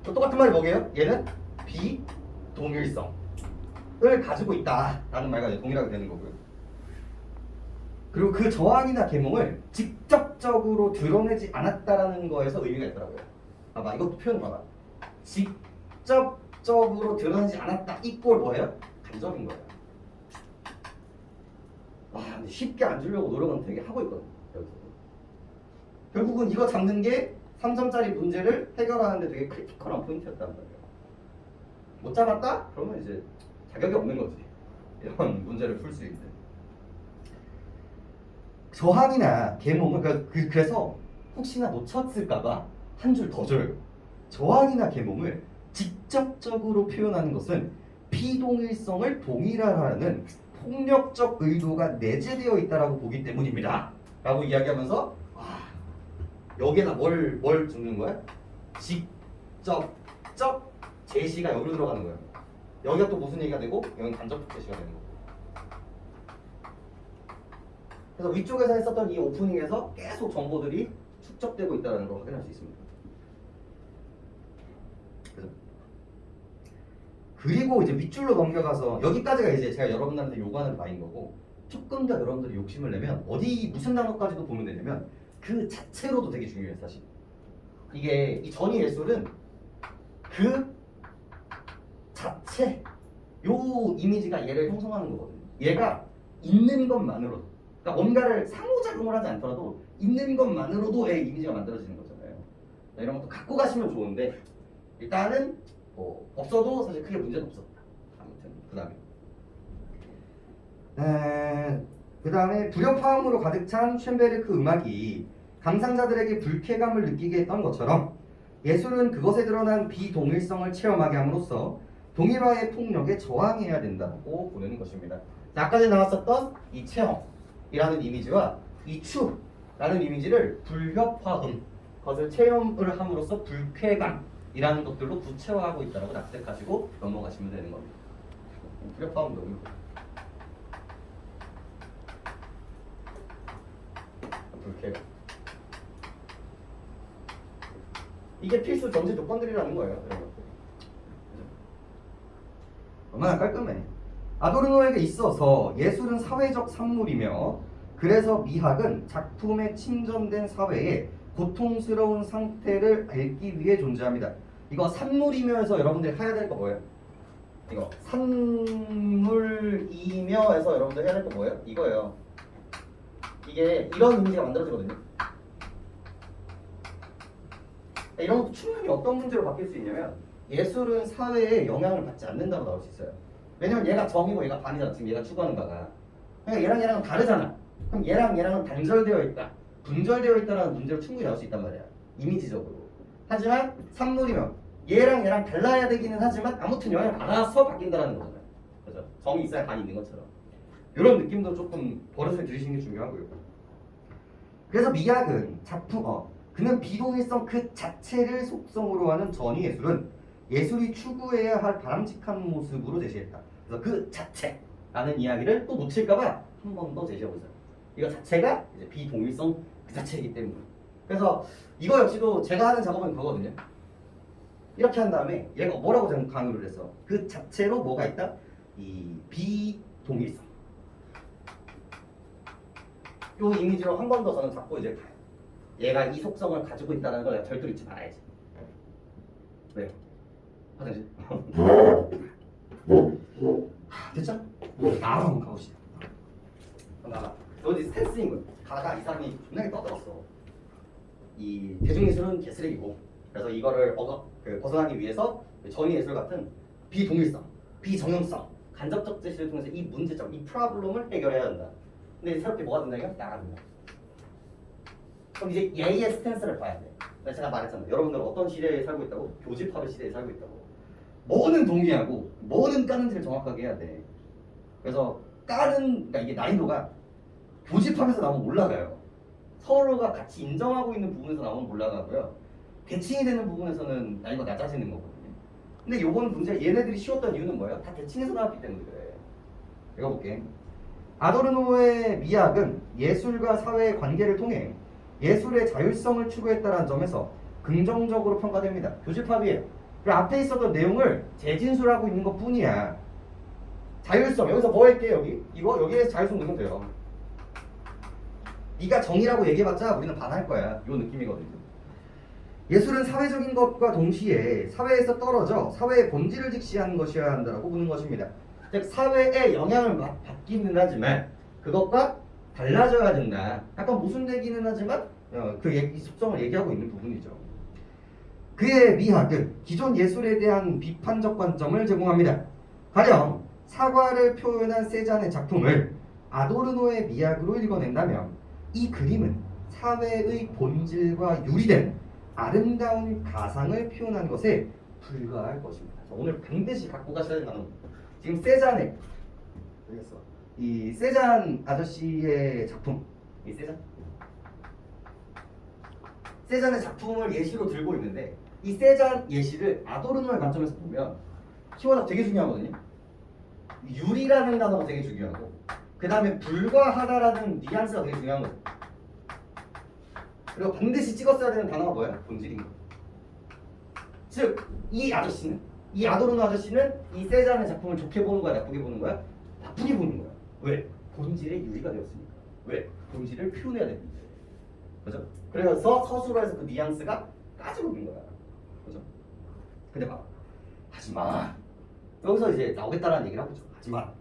또 똑같은 말이 뭐게요? 얘는 비동일성을 가지고 있다라는 말과 이제 동일하게 되는 거고요. 그리고 그 저항이나 계몽을 직접적으로 드러내지 않았다라는 거에서 의미가 있더라고요. 봐봐, 이것도 표현 봐봐. 직접적으로 드러내지 않았다. 이꼴 뭐예요? 간접인 거예요. 근데 쉽게 안 주려고 노력은 되게 하고 있거든요. 여기서도. 결국은 이거 잡는 게 3점짜리 문제를 해결하는데 되게 크리티컬한 포인트였단 말이에요. 못 잡았다? 그러면 이제 자격이 없는 거지. 이런 문제를 풀 수 있는. 저항이나 계몽을 그래서 혹시나 놓쳤을까봐 한 줄 더 줘요. 저항이나 계몽을 직접적으로 표현하는 것은 비동일성을 동일화하는 폭력적 의도가 내재되어 있다라고 보기 때문입니다. 라고 이야기하면서 여기에다 뭘 주는 거야? 직접적 제시가 여기로 들어가는 거예요. 여기가 또 무슨 얘기가 되고 여기는 간접적 제시가 되는 거고. 그래서 위쪽에서 했었던 이 오프닝에서 계속 정보들이 축적되고 있다는 걸 확인할 수 있습니다. 그리고 이제 윗줄로 넘겨가서 여기까지가 이제 제가 여러분들한테 요구하는 바인 거고 조금 더 여러분들이 욕심을 내면 어디 무슨 단어까지도 보면 되냐면 그 자체로도 되게 중요해요. 사실 이게 이 전위 예술은 그 자체 요 이미지가 얘를 형성하는 거거든요. 얘가 있는 것만으로도 그러니까 뭔가를 상호작용을 하지 않더라도 있는 것만으로도 얘 이미지가 만들어지는 거잖아요. 이런 것도 갖고 가시면 좋은데 일단은 뭐 없어도 사실 크게 문제는 없었다. 아무튼 그 다음에 불협화음으로 가득 찬 쉔베르크 음악이 감상자들에게 불쾌감을 느끼게 했던 것처럼 예술은 그것에 드러난 비동일성을 체험하게 함으로써 동일화의 폭력에 저항해야 된다고 보는 것입니다. 자, 아까 전에 나왔었던 이 체험이라는 이미지와 이 추라는 이미지를 불협화음, 그것을 체험을 함으로써 불쾌감이라는 것들로 구체화하고 있다고 납득하시고 넘어가시면 되는 겁니다. 불협화음도 불쾌감. 이게 필수 전제 조건들이라는 거예요. 이런 것들. 얼마나 깔끔해. 아도르노에게 있어서 예술은 사회적 산물이며 그래서 미학은 작품에 침전된 사회의 고통스러운 상태를 알기 위해 존재합니다. 이거 산물이며에서 여러분들이 해야 될 거 뭐예요? 이거 산물이며에서 여러분들 해야 될 거 뭐예요? 이거예요. 이게 이런 이미지가 만들어지거든요. 이런 것도 충분히 어떤 문제로 바뀔 수 있냐면 예술은 사회에 영향을 받지 않는다고 나올 수 있어요. 왜냐면 얘가 정이고 얘가 반이잖아. 지금 얘가 추구하는 바가. 그러니까 얘랑 얘랑은 다르잖아. 그럼 얘랑 얘랑은 단절되어 있다, 분절되어 있다라는 문제로 충분히 나올 수 있단 말이야. 이미지적으로. 하지만 산물이면 얘랑 얘랑 달라야 되기는 하지만 아무튼 영향을 받아서 바뀐다라는 거잖아요. 그죠? 정이 있어야 반이 있는 것처럼. 이런 느낌도 조금 버릇을 들이시는 게 중요하고요. 그래서 미학은 그는 비동일성 그 자체를 속성으로 하는 전위 예술은 예술이 추구해야 할 바람직한 모습으로 제시했다. 그래서 그 자체라는 이야기를 또 놓칠까봐 한 번 더 제시해보자. 이거 자체가 이제 비동일성 그 자체이기 때문에. 그래서 이거 역시도 제가 하는 작업은 그거거든요. 이렇게 한 다음에 얘가 뭐라고 강조를 했어? 그 자체로 뭐가 있다? 이 비동일성. 요 이미지로 한 번 더 저는 잡고 이제 가요. 얘가 이 속성을 가지고 있다는 걸 절대로 잊지 말아야지. 왜요? 화장실? 됐죠? 나가면 가보시죠. 나가. 여기 스탠스인 거예요. 다가 이 사람이 존나게 떠들었어. 이 대중예술은 개쓰레기고 그래서 이거를 벗어나기 위해서 전위예술 같은 비동일성, 비정형성, 간접적 제시를 통해서 이 문제점, 이 프로블럼을 해결해야 한다. 근데 새롭게 뭐가 된다니까? 나갑니다. 그럼 이제 얘의 스탠스를 봐야 돼. 제가 말했잖아요. 여러분들은 어떤 시대에 살고 있다고? 교집합의 시대에 살고 있다고. 뭐는 동의하고 뭐는 까는지를 정확하게 해야 돼. 그래서 그러니까 이게 난이도가 교집합에서 나오면 올라가요. 서로가 같이 인정하고 있는 부분에서 나오면 올라가고요. 대칭이 되는 부분에서는 난이도가 낮아지는 거거든요. 근데 요번 문제 얘네들이 쉬웠던 이유는 뭐예요? 다 대칭에서 나왔기 때문에 그래. 읽어볼게. 아도르노의 미학은 예술과 사회의 관계를 통해 예술의 자율성을 추구했다는 점에서 긍정적으로 평가됩니다. 교집합이에요. 그리고 앞에 있었던 내용을 재진술하고 있는 것 뿐이야. 자율성, 여기서 뭐 할게 여기? 이거 여기에서 자율성 넣으면 돼요. 네가 정의라고 얘기해봤자 우리는 반할 거야. 이 느낌이거든요. 예술은 사회적인 것과 동시에 사회에서 떨어져 사회의 본질을 직시하는 것이어야 한다고 보는 것입니다. 즉 사회에 영향을 받기는 하지만 그것과 달라져야 된다. 약간 모순되기는 하지만 이 속성을 얘기하고 있는 부분이죠. 그의 미학은 기존 예술에 대한 비판적 관점을 제공합니다. 가령 사과를 표현한 세잔의 작품을 아도르노의 미학으로 읽어낸다면 이 그림은 사회의 본질과 유리된 아름다운 가상을 표현한 것에 불과할 것입니다. 오늘 반드시 갖고 가셔야 되는 지금 세잔의 이 세잔 아저씨의 작품, 이 세잔의 작품을 예시로 들고 있는데 이 세잔 예시를 아도르노의 관점에서 보면 키워드가 되게 중요하거든요. 유리라는 단어가 되게 중요하고 그 다음에 불과하다라는 뉘앙스가 되게 중요한 거죠. 그리고 반드시 찍었어야 되는 단어가 뭐예요? 본질인 거. 즉, 이 아도르노 아저씨는 이 세잔의 작품을 좋게 보는 거야, 나쁘게 보는 거야? 나쁘게 보는 거야. 왜? 본질의 유리가 되었으니까. 왜? 본질을 표현해야 되는데. 그죠? 그래서 서술어에서 그 뉘앙스가 까지고 있는 거야. 그죠? 근데 봐. 하지만 여기서 이제 나오겠다라는 얘기를 하고 있죠. 하지만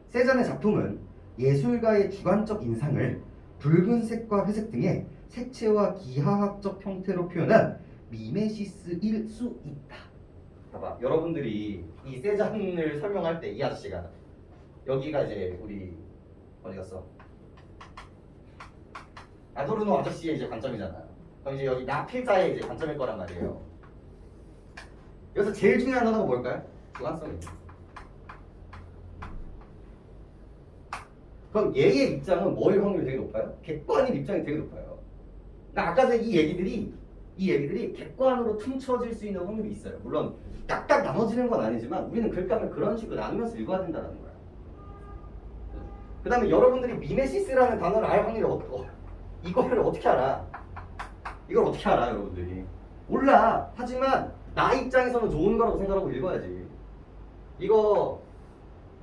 세잔의 작품은 예술가의 주관적 인상을 붉은색과 회색 등의 색채와 기하학적 형태로 표현한 미메시스일 수 있다. 봐봐, 여러분들이 이 세잔을 설명할 때 이 아저씨가 여기가 이제 우리 어디 갔어? 아도르노 아저씨의 이제 관점이잖아. 그럼 이제 여기 나필자의 이제 관점일 거란 말이에요. 여기서 제일 중요한 단어가 뭘까요? 주관성이에요. 그럼 얘의 입장은 뭐일 확률이 되게 높아요? 객관인 입장이 되게 높아요. 그러니까 아까 전에 이 얘기들이 객관으로 퉁쳐질 수 있는 확률이 있어요. 물론 딱딱 나눠지는 건 아니지만 우리는 글감을 그런 식으로 나누면서 읽어야 된다는 거야. 그 다음에 여러분들이 미메시스라는 단어를 알 확률이 이거를 어떻게 알아? 이걸 어떻게 알아 여러분들이? 몰라. 하지만 나 입장에서는 좋은 거라고 생각하고 읽어야지. 이거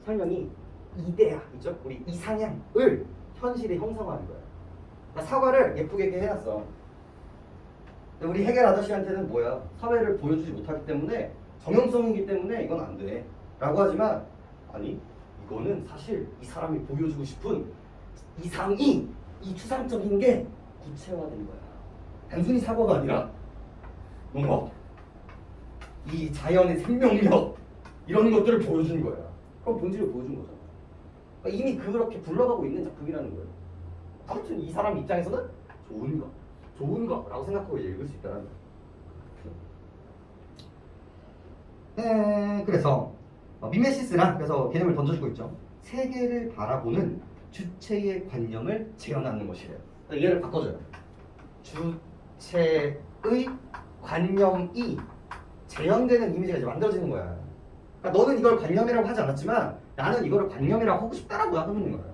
설명이 이데아, 있죠? 우리 이상향을 현실에 형상화하는 거야. 그러니까 사과를 예쁘게 이렇게 해놨어. 근데 우리 해겔 아저씨한테는 뭐야? 사회를 보여주지 못하기 때문에 정형성이기 때문에 이건 안 돼. 라고 하지만 아니 이거는 사실 이 사람이 보여주고 싶은 이상이 이 추상적인 게 구체화된 거야. 단순히 사과가 아니라 뭔가 이 자연의 생명력 이런 것들을 보여준 거야. 그럼 본질을 보여준 거잖아. 그러니까 이미 그렇게 굴러가고 있는 작품이라는 거예요. 아무튼 이 사람 입장에서는 좋은 거라고 생각하고 이제 읽을 수 있다는 거예요. 그래서 미메시스란 그래서 개념을 던져주고 있죠. 세계를 바라보는 주체의 관념을 재현하는 것이래요. 그러니까 얘를 바꿔줘요. 주체의 관념이 재현되는 이미지가 이제 만들어지는 거야. 그러니까 너는 이걸 관념이라고 하지 않았지만 나는 이거를 관념이라고 하고 싶다라고 하는 거야.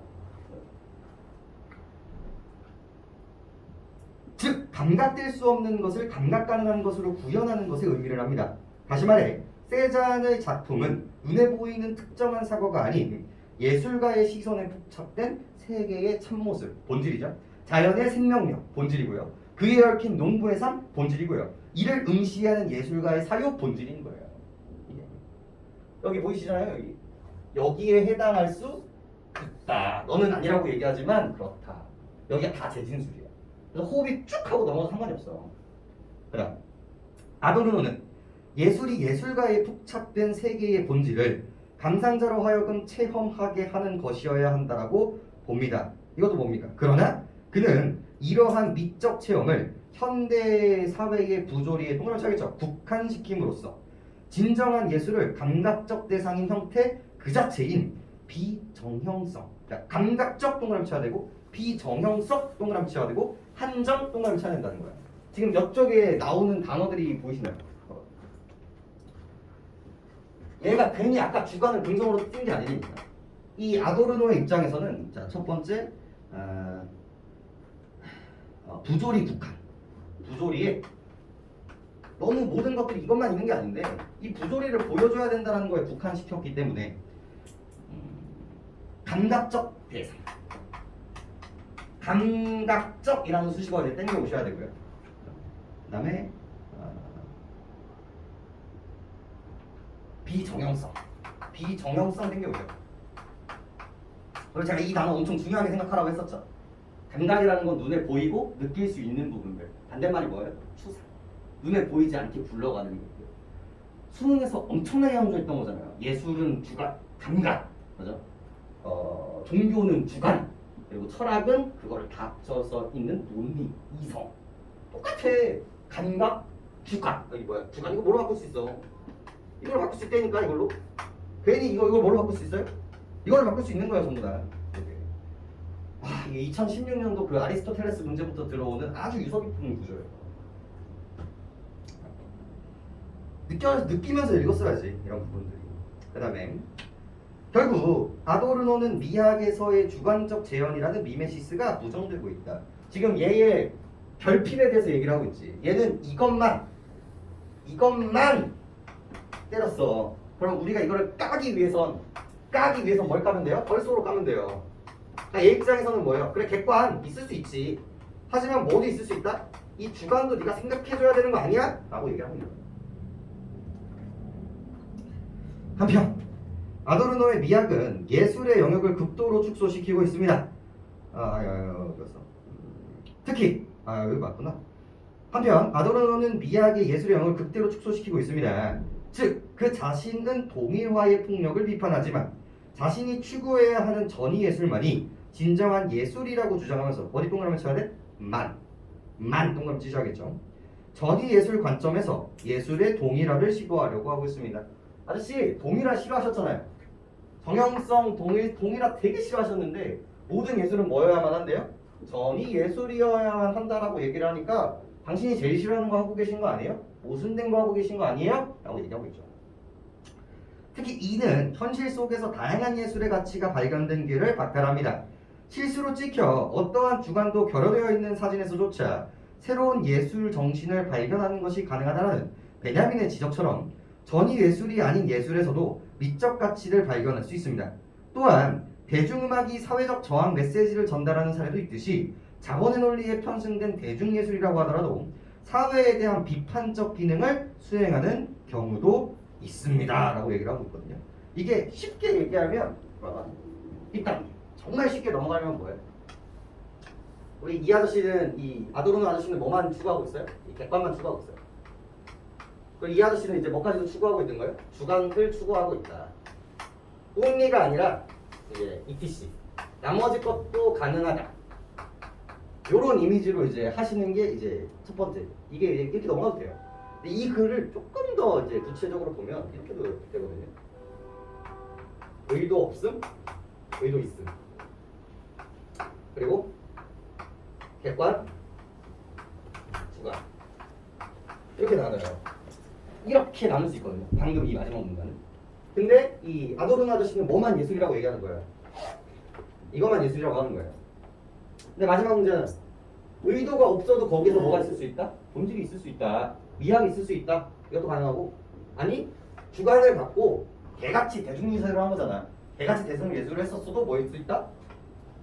즉 감각될 수 없는 것을 감각 가능한 것으로 구현하는 것에 의미를 합니다. 다시 말해 세잔의 작품은 눈에 보이는 특정한 사과가 아닌 예술가의 시선에 포착된 세계의 참모습, 본질이죠. 자연의 생명력, 본질이고요. 그에 얽힌 농부의 삶, 본질이고요. 이를 응시하는 예술가의 사유, 본질인 거예요. 여기 보이시잖아요. 여기에 해당할 수 있다. 너는 아니라고 얘기하지만 그렇다. 여기가 다 재진술이야. 그래서 호흡이 쭉 하고 넘어도 상관이 없어. 그다음 아도르노는 예술이 예술가의 푹착된 세계의 본질을 감상자로 하여금 체험하게 하는 것이어야 한다라고 봅니다. 이것도 뭡니까? 그러나 그는 이러한 미적 체험을 현대 사회의 부조리에 동그라미 쳐야겠죠. 국한시킴으로써 진정한 예술을 감각적 대상인 형태 그 자체인 비정형성, 그러니까 감각적 동그라미 쳐야 되고 비정형성 동그라미 쳐야 되고 한정 동그라미 쳐야 된다는 거야. 지금 옆쪽에 나오는 단어들이 보이시나요? 얘가 괜히 아까 주관을 긍정으로 띈 게 아니니까. 이 아도르노의 입장에서는 자, 첫 번째 부조리 국한. 부조리에 너무 모든 것들이 이것만 있는 게 아닌데 이 부조리를 보여줘야 된다는 거에 국한시켰기 때문에 감각적 대상. 감각적이라는 수식어를 이제 땡겨 오셔야 되고요. 그 다음에 비정형성. 비정형성 땡겨 오셔요. 그리고 제가 이 단어 엄청 중요하게 생각하라고 했었죠. 감각이라는 건 눈에 보이고 느낄 수 있는 부분들. 반대말이 뭐예요? 추상. 눈에 보이지 않게 굴러가는 것들. 수능에서 엄청나게 강조했던 거잖아요. 예술은 주관, 감각, 그죠? 종교는 주관, 그리고 철학은 그거를 다 합쳐서 있는 논리, 이성. 똑같아. 감각, 주관. 여기 뭐야? 주관 이거 뭐로 바꿀 수 있어? 이걸 바꿀 수 있다니까 이걸로. 괜히 이걸 뭐로 바꿀 수 있어요? 이걸 바꿀 수 있는 거야 전부 다. 이게 2016년도 그 아리스토텔레스 문제부터 들어오는 아주 유서 깊은 구조예요. 느끼면서 읽었어야지 이런 부분들이. 그 다음에 결국 아도르노는 미학에서의 주관적 재현이라는 미메시스가 부정되고 있다. 지금 얘의 결핍에 대해서 얘기를 하고 있지. 얘는 이것만 때렸어. 그럼 우리가 이거를 까기 위해선 뭘 까면 돼요? 벌소로 까면 돼요. 얘 입장에서는 뭐예요? 그래 객관 있을 수 있지. 하지만 뭐도 있을 수 있다? 이 주관도 네가 생각해줘야 되는 거 아니야? 라고 얘기하고 있는 거예요. 한편 아도르노의 미학은 예술의 영역을 극도로 축소시키고 있습니다. 그래서 특히 여기 맞구나. 한편 아도르노는 미학의 예술의 영역을 극대로 축소시키고 있습니다. 즉 그 자신은 동일화의 폭력을 비판하지만 자신이 추구해야 하는 전위 예술만이 진정한 예술이라고 주장하면서 어디 동그라미 쳐야 돼? 만 동그라미 치셔야겠죠. 전위 예술 관점에서 예술의 동일화를 시도하려고 하고 있습니다. 아저씨 동일화 싫어하셨잖아요. 정형성 동일화 되게 싫어하셨는데 모든 예술은 뭐여야만 한대요? 전위 예술이어야만 한다라고 얘기를 하니까 당신이 제일 싫어하는 거 하고 계신 거 아니에요? 모순된 거 하고 계신 거 아니에요? 라고 얘기하고 있죠. 특히 이는 현실 속에서 다양한 예술의 가치가 발견된 길을 박탈합니다. 실수로 찍혀 어떠한 주관도 결여되어 있는 사진에서조차 새로운 예술 정신을 발견하는 것이 가능하다는 베냐민의 지적처럼 전위 예술이 아닌 예술에서도 미적 가치를 발견할 수 있습니다. 또한 대중음악이 사회적 저항 메시지를 전달하는 사례도 있듯이 자본의 논리에 편승된 대중예술이라고 하더라도 사회에 대한 비판적 기능을 수행하는 경우도 있습니다. 라고 얘기를 하고 있거든요. 이게 쉽게 얘기하면 일단 정말 쉽게 넘어가려면 뭐예요? 우리 이 아저씨는 이 아도르노 아저씨는 뭐만 추구하고 있어요? 이 객관만 추구하고 있어요. 그리고 이 아저씨는 이제 뭐까지도 추구하고 있는 거예요? 주관을 추구하고 있다. 온리가 아니라 이제 ETC 나머지 것도 가능하다. 요런 이미지로 이제 하시는 게 이제 첫 번째. 이게 이렇게 넘어가도 돼요. 근데 이 글을 조금 더 이제 구체적으로 보면 이렇게도 되거든요. 의도 없음, 의도 있음. 그리고 객관, 주관. 이렇게 나눠요. 이렇게 나눌 수 있거든요. 방금 이 마지막 문단은. 근데 이 아도르노 아저씨는 뭐만 예술이라고 얘기하는 거예요. 이것만 예술이라고 하는 거예요. 근데 마지막 문제는 의도가 없어도 거기서 뭐가 있을 수 있다? 본질이 있을 수 있다. 미학이 있을 수 있다. 이것도 가능하고. 아니 주관을 갖고 개같이 대중예술을 한 거잖아. 개같이 대중예술을 했었어도 뭐 있을 수 있다?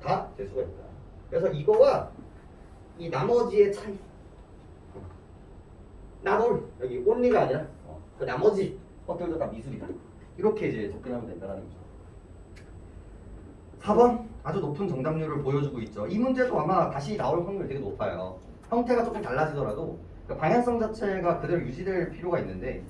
다 될 수가 있다. 그래서 이거와 이 나머지의 차이. 나돌 여기 온리가 아니라 그 나머지 것들도 다 미술이다. 이렇게 이제 접근하면 된다는 거죠. 4번 아주 높은 정답률을 보여주고 있죠. 이 문제도 아마 다시 나올 확률이 되게 높아요. 형태가 조금 달라지더라도 그 방향성 자체가 그대로 유지될 필요가 있는데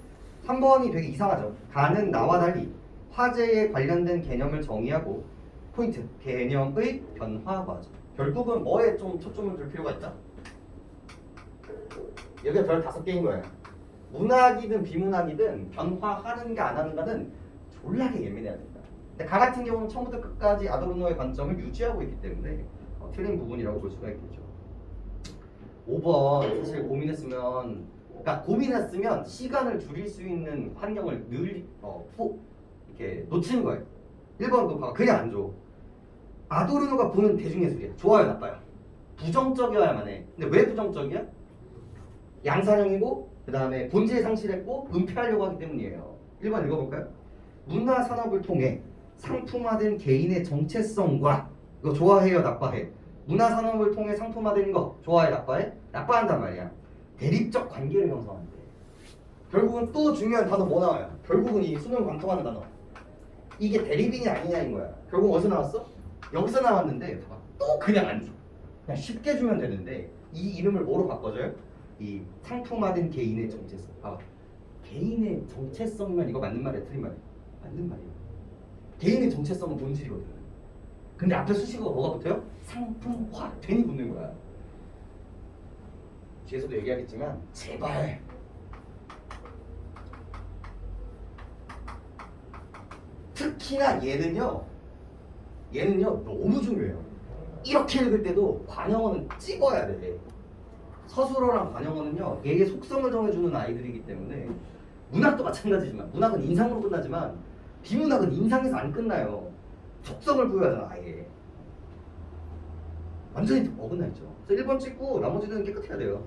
3번이 되게 이상하죠. 가는 나와 달리 화제에 관련된 개념을 정의하고 포인트, 개념의 변화 과정. 결국은 뭐에 좀 초점을 둘 필요가 있다? 여기가 별 5개인 거예요. 문학이든 비문학이든 변화하는가 안 하는가는 졸라게 예민해야 된다. 근데 가 같은 경우는 처음부터 끝까지 아도르노의 관점을 유지하고 있기 때문에 틀린 부분이라고 볼 수가 있겠죠. 5번 사실 고민했으면, 그러니까 고민했으면 시간을 줄일 수 있는 환경을 이렇게 놓치는 거예요. 1번도 봐봐. 그냥 안 줘. 아도르노가 보는 대중예술이야. 좋아요, 나빠요? 부정적이어야만 해. 근데 왜 부정적이야? 양산형이고 그 다음에 본질 상실했고 은폐하려고 하기 때문이에요. 1번 읽어볼까요? 문화 산업을 통해 상품화된 개인의 정체성과, 이거 좋아해요, 나빠해? 문화 산업을 통해 상품화된 거 좋아해, 나빠해? 나빠한단 말이야. 대립적 관계를 형성한대. 결국은 또 중요한 단어 뭐 나와요? 결국은 이 수능 관통하는 단어. 이게 대립이냐 아니냐인 거야. 결국 어디서 나왔어? 여기서 나왔는데 또 그냥 안 줘. 그냥 쉽게 주면 되는데 이 이름을 뭐로 바꿔줘요? 이 상품화된 개인의 정체성. 개인의 정체성이면 이거 맞는 말이야, 틀린 말이야? 맞는 말이야. 개인의 정체성은 본질이거든. 근데 앞에 수식어가 뭐가 붙어요? 상품화 괜히 붙는 거야. 뒤에서도 얘기하겠지만 제발 특히나 얘는요 너무 중요해요. 이렇게 읽을 때도 관영어는 찍어야 돼. 서술어랑 관영어는요 얘의 속성을 정해주는 아이들이기 때문에, 문학도 마찬가지지만 문학은 인상으로 끝나지만 비문학은 인상에서 안 끝나요. 속성을 부여하잖아. 아예 완전히 어긋나 있죠. 그래서 1번 찍고 나머지는 깨끗해야 돼요.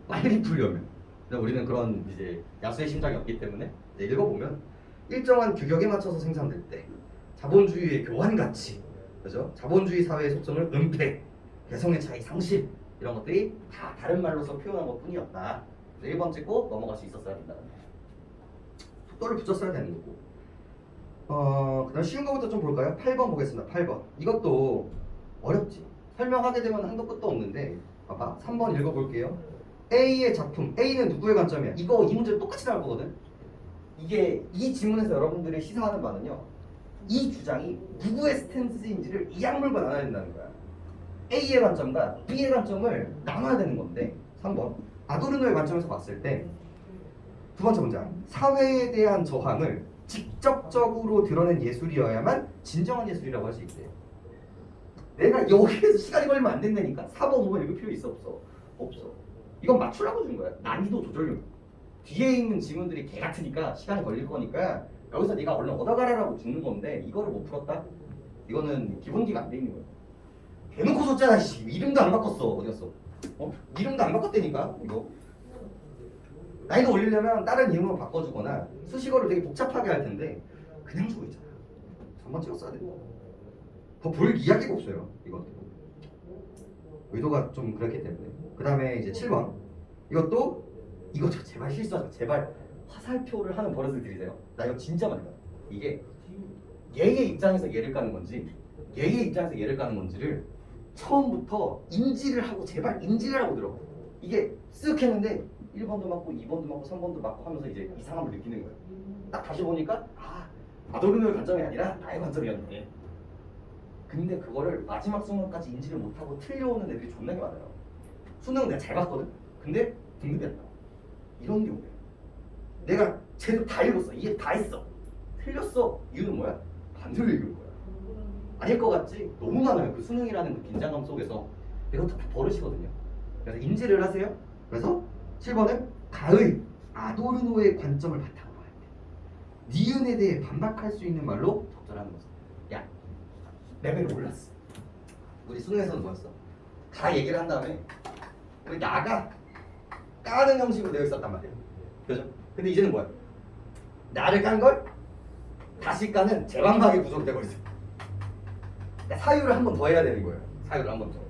빨리 풀려면. 근데 우리는 그런 이제 야수의 심장이 없기 때문에 이제 읽어보면 일정한 규격에 맞춰서 생산될 때 자본주의의 교환 가치, 그죠? 자본주의 사회의 속성을 은폐, 개성의 차이, 상실, 이런 것들이 다 다른 말로서 표현한 것뿐이었다. 1번 찍고 넘어갈 수 있었어야 된다. 속도를 붙였어야 되는 거고. 그다음 쉬운 거부터 좀 볼까요? 8번 보겠습니다. 8번. 이것도 어렵지. 설명하게 되면 한도 끝도 없는데 봐봐. 3번 읽어볼게요. A의 작품. A는 누구의 관점이야? 이 문제 똑같이 나올 거거든. 이게 이 지문에서 여러분들이 시사하는 바는요, 이 주장이 누구의 스탠스인지를 이악물고 나눠야 된다는 거야. A의 관점과 B의 관점을 나눠야 되는 건데, 3번 아도르노의 관점에서 봤을 때 두 번째 문장, 사회에 대한 저항을 직접적으로 드러낸 예술이어야만 진정한 예술이라고 할 수 있대요. 내가 여기에서 시간이 걸리면 안 된다니까. 4번 5번 읽을 필요 있어 없어? 없어. 이건 맞추라고 준 거야. 난이도 조절용. 뒤에 있는 지문들이 개 같으니까 시간이 걸릴 거니까 여기서 네가 얼른 얻어가라라고 주는 건데, 이거를 못 풀었다? 이거는 기본기가 안 돼 있는 거야. 대놓고 썼잖아. 씨. 이름도 안 바꿨어. 어디 갔어? 이름도 안 바꿨다니까. 이거 난이도 올리려면 다른 이름으로 바꿔주거나 수식어를 되게 복잡하게 할 텐데 그냥 주고 있잖아. 한번 찍었어야 돼. 더 볼 이야기가 없어요. 이건 의도가 좀 그렇기 때문에. 그 다음에 이제 7번. 이것도 제발 실수하지 마. 제발 화살표를 하는 버릇을 들이세요. 나 이거 진짜 많이 봐요. 이게 얘의 입장에서 얘를 까는 건지 얘의 입장에서 얘를 까는 건지를 처음부터 인지를 하고, 제발 인지를 하고 들어. 이게 쓱 했는데 1번도 맞고 2번도 맞고 3번도 맞고 하면서 이제 이상함을 느끼는 거예요. 딱 다시 보니까 아도르노의 관점이 아니라 나의 관점이었네. 근데 그거를 마지막 순간까지 인지를 못하고 틀려오는 애들이 존나게 많아요. 수능 내가 잘 봤거든? 근데 등급이 안 나와. 이런 경우에 내가 쟤도 다 읽었어. 이해 다 했어. 틀렸어. 이유는 뭐야? 반대로 읽은 거야. 아닐 것 같지? 너무 많아요. 그 수능이라는 그 긴장감 속에서. 이것도 다 버릇이거든요. 그래서 인지를 하세요. 그래서 7번은 가의 아도르노의 관점을 바탕으로 할 때 니은에 대해 반박할 수 있는 말로 적절하는 거죠. 야, 레벨이 올랐어. 우리 수능에서는 뭐였어? 다 얘기를 한 다음에 우리 나가 까는 형식으로 되어 있었단 말이에요. 그죠? 근데 이제는 뭐야? 나를 깐 걸 다시 까는 재방박의 구조로 되고 있어. 사유를 한 번 더 해야 되는 거예요. 사유를 한 번 더.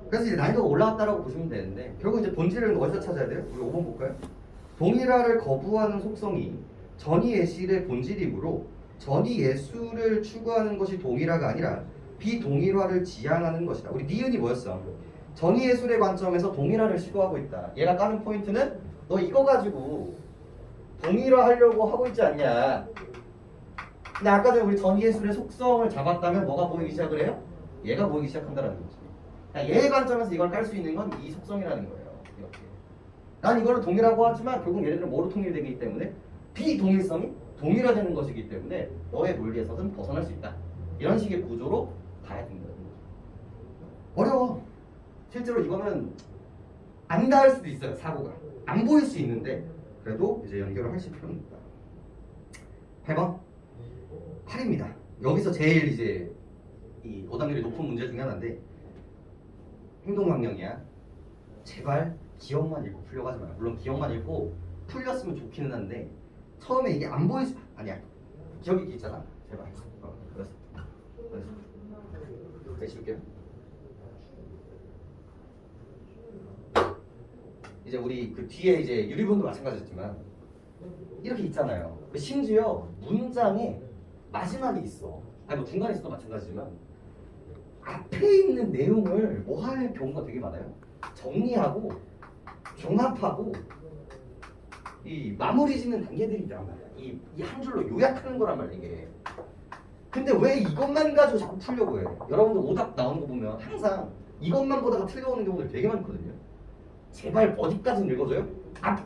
그래서 이제 난이도가 올라갔다라고 보시면 되는데, 결국 이제 본질은 어디서 찾아야 돼요? 우리 5번 볼까요? 동일화를 거부하는 속성이 전이 예실의 본질이므로 전이 예술을 추구하는 것이 동일화가 아니라 비동일화를 지향하는 것이다. 우리 니은이 뭐였어? 전이 예술의 관점에서 동일화를 시도하고 있다. 얘가 까는 포인트는 너 이거 가지고 동일화하려고 하고 있지 않냐. 근데 아까 전에 우리 전이 예술의 속성을 잡았다면 뭐가 보이기 시작을 해요? 얘가 보이기 시작한다는 거지. 그러니까 얘의 관점에서 이걸 깔 수 있는 건 이 속성이라는 거예요. 이렇게. 난 이거를 동일하고 하지만 결국 얘네들은 뭐로 통일되기 때문에 비동일성이 동일화되는 것이기 때문에 너의 논리에서는 벗어날 수 있다. 이런 식의 구조로 가야 된다는 거죠. 어려워. 실제로 이거는 안 닿을 수도 있어요. 사고가. 안 보일 수 있는데 그래도 이제 연결을 하실 필요는 있다. 8번 8입니다. 여기서 제일 이제 이 오답률이 높은 문제 중에 하나인데 행동강령이야. 제발 기억만 읽고 풀려고 하지 마요. 물론 기억만 읽고 풀렸으면 좋기는 한데 처음에 이게 안 보일 수 아니야. 기억이 있잖아. 제발. 그래서 내줄게요. 이제 우리 그 뒤에 이제 유리본도 마찬가지였지만 이렇게 있잖아요. 심지어 문장에 마지막에 있어. 아니 뭐 중간에 있어도 마찬가지지만 앞에 있는 내용을 뭐 할 경우가 되게 많아요. 정리하고 종합하고 이 마무리 짓는 단계들이 있단 말이야. 이 한 줄로 요약하는 거란 말이야 이게. 근데 왜 이것만 가지고 자꾸 풀려고 해? 여러분들 오답 나오는 거 보면 항상 이것만 보다가 틀려오는 경우들이 되게 많거든요. 제발 어디까지는 읽어줘요? 앞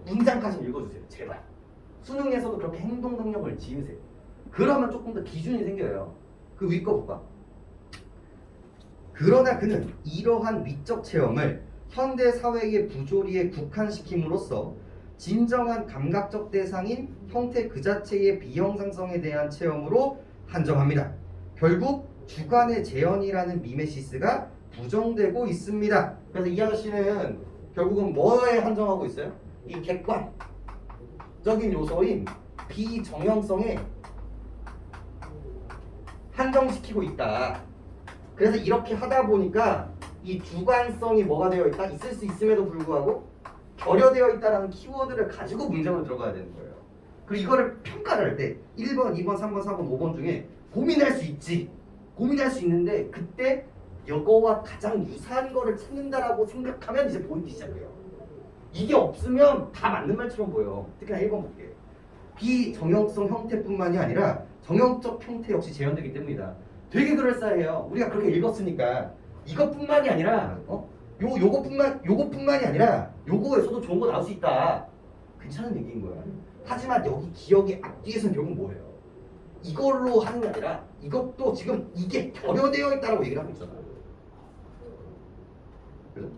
문장까지는 읽어주세요. 제발. 수능에서도 그렇게 행동 능력을 지으세요. 그러면 조금 더 기준이 생겨요. 그 위 거 볼까? 그러나 그는 이러한 미적 체험을 현대 사회의 부조리에 국한시킴으로써 진정한 감각적 대상인 형태 그 자체의 비형상성에 대한 체험으로 한정합니다. 결국 주관의 재현이라는 미메시스가 부정되고 있습니다. 그래서 이 아저씨는 결국은 뭐에 한정하고 있어요? 이 객관적인 요소인 비정형성에 한정시키고 있다. 그래서 이렇게 하다 보니까 이 주관성이 뭐가 되어 있다? 있을 수 있음에도 불구하고 결여되어 있다라는 키워드를 가지고 문장을 들어가야 되는 거예요. 그리고 이거를 평가를 할 때 1번, 2번, 3번, 4번, 5번 중에 고민할 수 있지. 고민할 수 있는데 그때 이거와 가장 유사한 거를 찾는다라고 생각하면 이제 보이기 시작해요. 이게 없으면 다 맞는 말처럼 보여. 특히나 1번 볼게요. 비정형성 형태뿐만이 아니라 정형적 형태 역시 재현되기 때문이다. 되게 그럴싸해요. 우리가 그렇게 읽었으니까 이것뿐만이 아니라 요것뿐만이 아니라 요거에서도 좋은 거 나올 수 있다. 괜찮은 얘기인 거야. 하지만 여기 기억의 앞뒤에서는 결국 뭐예요? 이걸로 하는 게 아니라 이것도 지금 이게 결여되어 있다라고 얘기를 하고 있잖아. 그래서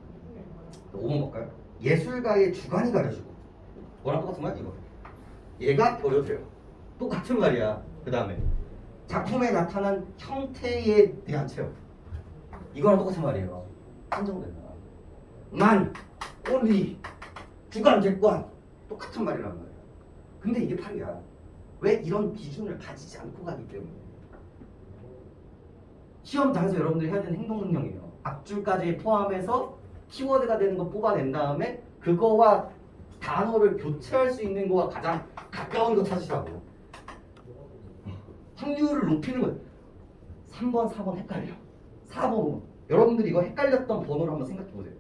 5번 볼까요? 예술가의 주관이 가려지고 뭐랑 똑같은 말? 이거 얘가 결여돼요. 똑같은 말이야. 그 다음에 작품에 나타난 형태에 대한 체험 이거랑 똑같은 말이에요. 한정된다. 만, only, 주관, 객관 똑같은 말이란 말이야. 근데 이게 8이야. 왜 이런 기준을 가지지 않고 가기 때문에 시험장에서 여러분들이 해야 되는 행동 능력이에요. 앞줄까지 포함해서 키워드가 되는 거 뽑아낸 다음에 그거와 단어를 교체할 수 있는 거와 가장 가까운 거 찾으시라고. 확률을 높이는 거예요. 3번, 4번 헷갈려. 4번, 5번. 여러분들이 이거 헷갈렸던 번호를 한번 생각해 보세요.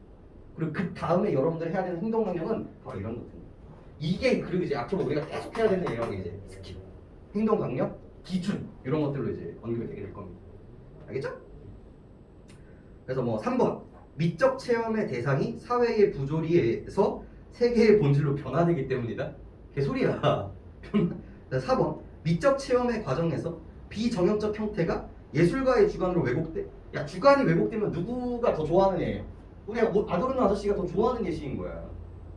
그리고 그 다음에 여러분들이 해야 되는 행동 능력은 바로 이런 것들이에요. 이게 그리고 이제 앞으로 우리가 계속 해야 되는 내용이 이제 스킬, 행동 강력, 기준 이런 것들로 이제 언급이 되게 될 겁니다. 알겠죠? 그래서 뭐 3번 미적 체험의 대상이 사회의 부조리에서 세계의 본질로 변화되기 때문이다. 개소리야. 4번 미적 체험의 과정에서 비정형적 형태가 예술가의 주관으로 왜곡돼. 야 주관이 왜곡되면 누구가 더 좋아하는 애예요? 우리 아도르노 아저씨가 더 좋아하는 예시인 거야.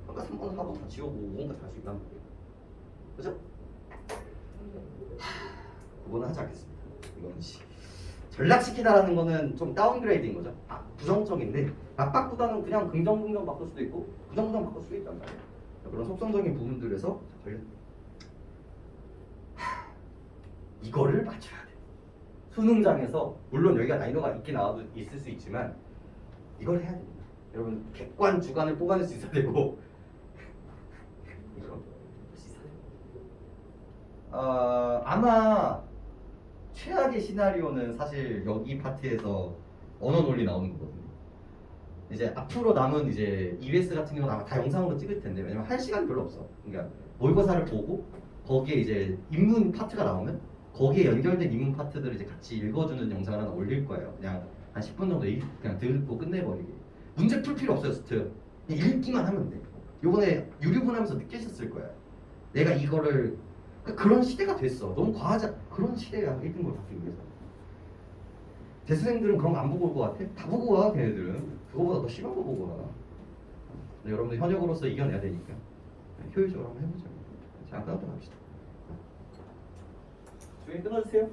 그러니까 3번, 4번 다 지우고 5번까지 갈 수 있단 말이에요. 그죠? 그거는 하지 않겠습니다. 이거는 전락시키다라는 거는 좀 다운그레이드인 거죠. 부정적인데 압박보다는 그냥 긍정 바꿀 수도 있고 부정 바꿀 수도 있단 말이에요. 그런 속성적인 부분들에서 이거를 맞춰야 돼. 수능장에서 물론 여기가 난이도가 있긴 나와도 있을 수 있지만 이걸 해야 됩니다. 여러분 객관 주관을 뽑아낼 수 있어야 되고 이거 있어야 돼요. 아마 최악의 시나리오는 사실 여기 파트에서 언어 논리 나오는 거거든요. 이제 앞으로 남은 이제 EBS 같은 경우는 아마 다 영상으로 찍을 텐데 왜냐면 할 시간이 별로 없어. 그러니까 모의고사를 보고 거기에 이제 인문 파트가 나오면 거기에 연결된 인문 파트들을 이제 같이 읽어주는 영상을 하나 올릴 거예요. 그냥 한 10분 정도 그냥 듣고 끝내버리게. 문제 풀 필요 없어요, 스트. 그냥 읽기만 하면 돼. 요번에 유류분 하면서 느끼셨을 거예요. 내가 이거를 그런 시대가 됐어. 너무 과하자. 그런 시대가 1등급을 받기 위해서. 재수생들은 그런 거 안 보고 올 것 같아? 다 보고 와, 걔네들은. 그거보다 더 심한 거 보고 와. 근데 여러분들 현역으로서 이겨내야 되니까 효율적으로 한번 해보자. 자, 끝나도록 합시다. 조용히 끊어주세요.